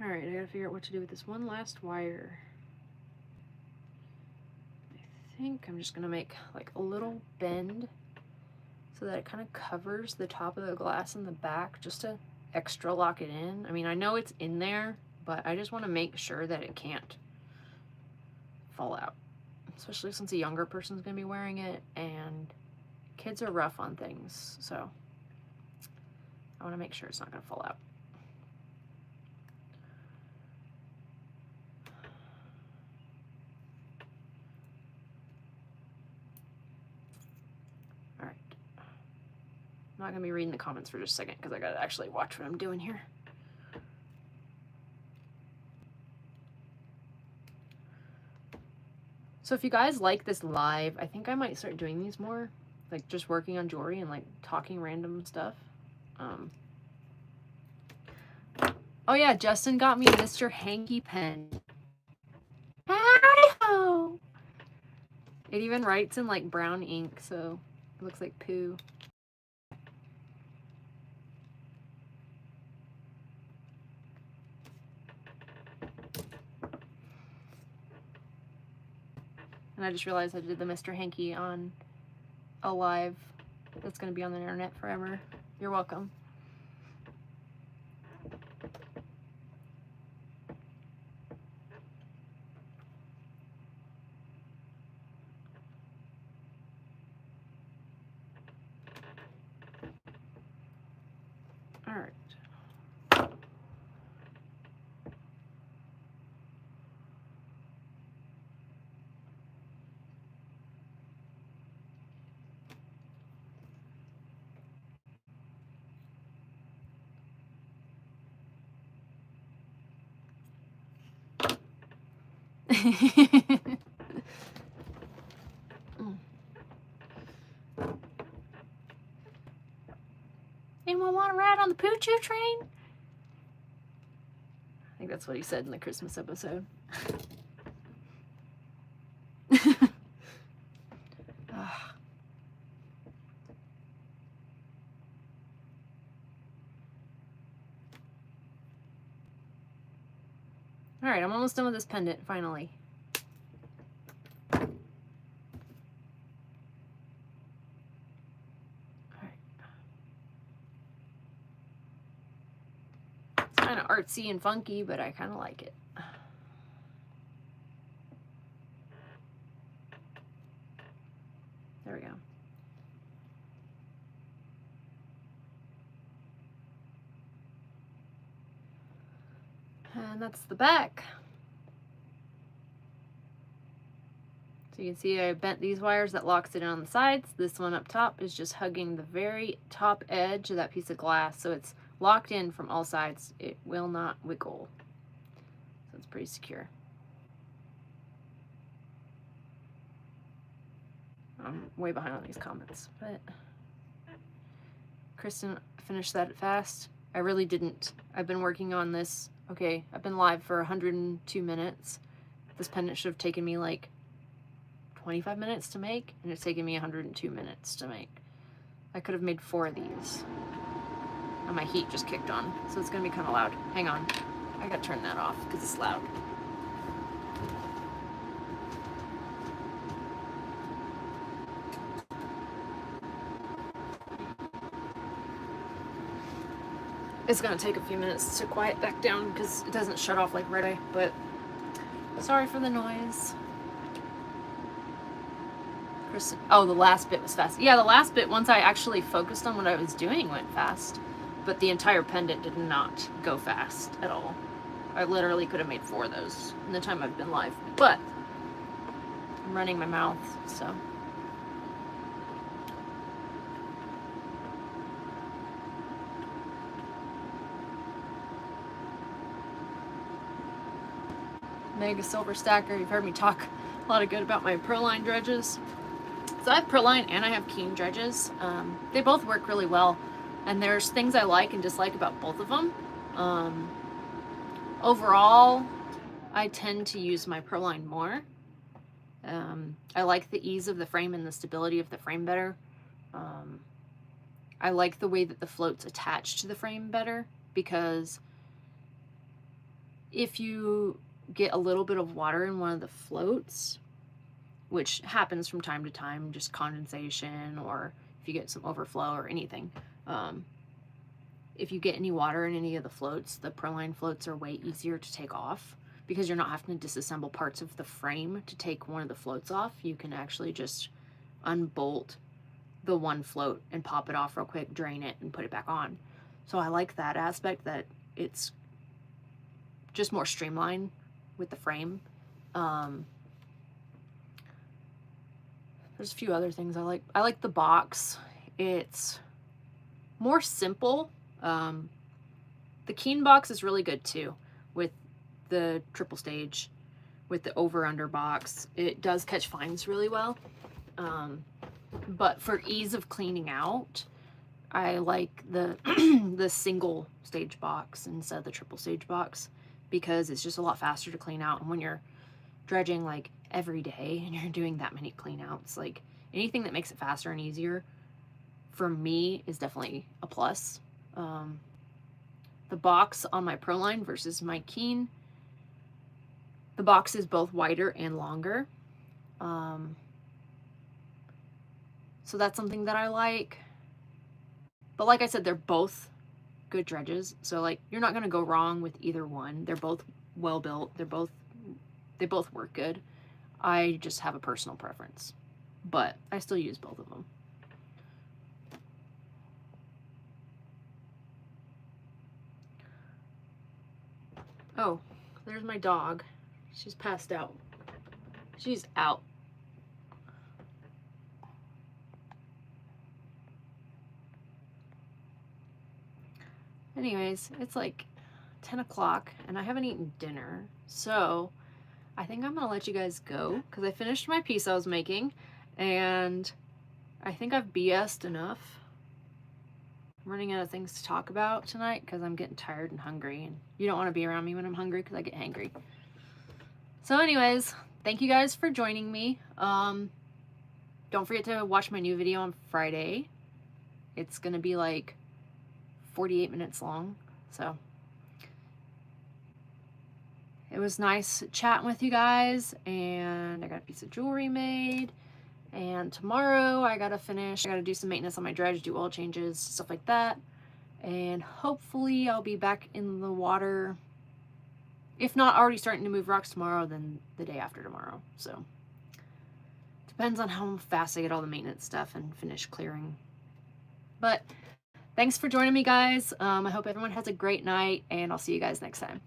Alright, I gotta figure out what to do with this one last wire. I think I'm just gonna make like a little bend so that it kind of covers the top of the glass in the back just to extra lock it in. I mean, I know it's in there, but I just want to make sure that it can't fall out, especially since a younger person's gonna be wearing it, and kids are rough on things, so I want to make sure it's not gonna fall out. Alright. I'm not gonna be reading the comments for just a second because I gotta actually watch what I'm doing here. So if you guys like this live, I think I might start doing these more, like just working on jewelry and like talking random stuff. Oh yeah, Justin got me a Mr. Hanky pen. Howdy ho! It even writes in like brown ink, so it looks like poo. And I just realized I did the Mr. Hanky on a live that's going to be on the internet forever. You're welcome. All right. Anyone want to ride on the Poo-Choo train? I think that's what he said in the Christmas episode. Alright, I'm almost done with this pendant, finally. Alright. It's kind of artsy and funky, but I kind of like it. There we go. And that's the back. So you can see I bent these wires, that locks it in on the sides. This one up top is just hugging the very top edge of that piece of glass, so it's locked in from all sides. It will not wiggle. So it's pretty secure. I'm way behind on these comments, but Kristen finished that fast. I really didn't. I've been working on this. Okay, I've been live for 102 minutes. This pendant should have taken me like 25 minutes to make, and it's taken me 102 minutes to make. I could have made 4 of these. And my heat just kicked on, so it's gonna be kind of loud. Hang on. I gotta turn that off because it's loud. It's gonna take a few minutes to quiet back down because it doesn't shut off like right away, but sorry for the noise. Oh, the last bit was fast. Yeah, the last bit, once I actually focused on what I was doing, went fast. But the entire pendant did not go fast at all. I literally could have made 4 of those in the time I've been live. But I'm running my mouth, so. Mega Silver Stacker, you've heard me talk a lot of good about my Proline dredges. So I have Proline and I have Keen dredges. They both work really well, and there's things I like and dislike about both of them. Overall, I tend to use my Proline more. I like the ease of the frame and the stability of the frame better. I like the way that the floats attach to the frame better, because if you get a little bit of water in one of the floats, which happens from time to time, just condensation, or if you get some overflow or anything. If you get any water in any of the floats, the Proline floats are way easier to take off because you're not having to disassemble parts of the frame to take one of the floats off. You can actually just unbolt the one float and pop it off real quick, drain it, and put it back on. So I like that aspect, that it's just more streamlined with the frame. There's a few other things I like. I like the box. It's more simple. The Keen box is really good too, with the triple stage, with the over-under box. It does catch fines really well. But for ease of cleaning out, I like the the single stage box instead of the triple stage box, because it's just a lot faster to clean out. And when you're dredging like every day and you're doing that many clean outs, like anything that makes it faster and easier for me is definitely a plus. The box on my Proline versus my Keen, the box is both wider and longer. So that's something that I like. But like I said, they're both good dredges. So like, you're not going to go wrong with either one. They're both well built. They both work good. I just have a personal preference, but I still use both of them. Oh, there's my dog. She's passed out. She's out. Anyways, it's like 10 o'clock and I haven't eaten dinner. So I think I'm gonna let you guys go because I finished my piece I was making, and I think I've BS'd enough. I'm running out of things to talk about tonight because I'm getting tired and hungry, and you don't want to be around me when I'm hungry because I get hangry. So anyways, thank you guys for joining me. Don't forget to watch my new video on Friday. It's gonna be like 48 minutes long, so it was nice chatting with you guys, and I got a piece of jewelry made, and tomorrow I gotta do some maintenance on my dredge, do oil changes, stuff like that, and hopefully I'll be back in the water, if not already starting to move rocks tomorrow, then the day after tomorrow. So depends on how fast I get all the maintenance stuff and finish clearing. But thanks for joining me, guys. I hope everyone has a great night, and I'll see you guys next time.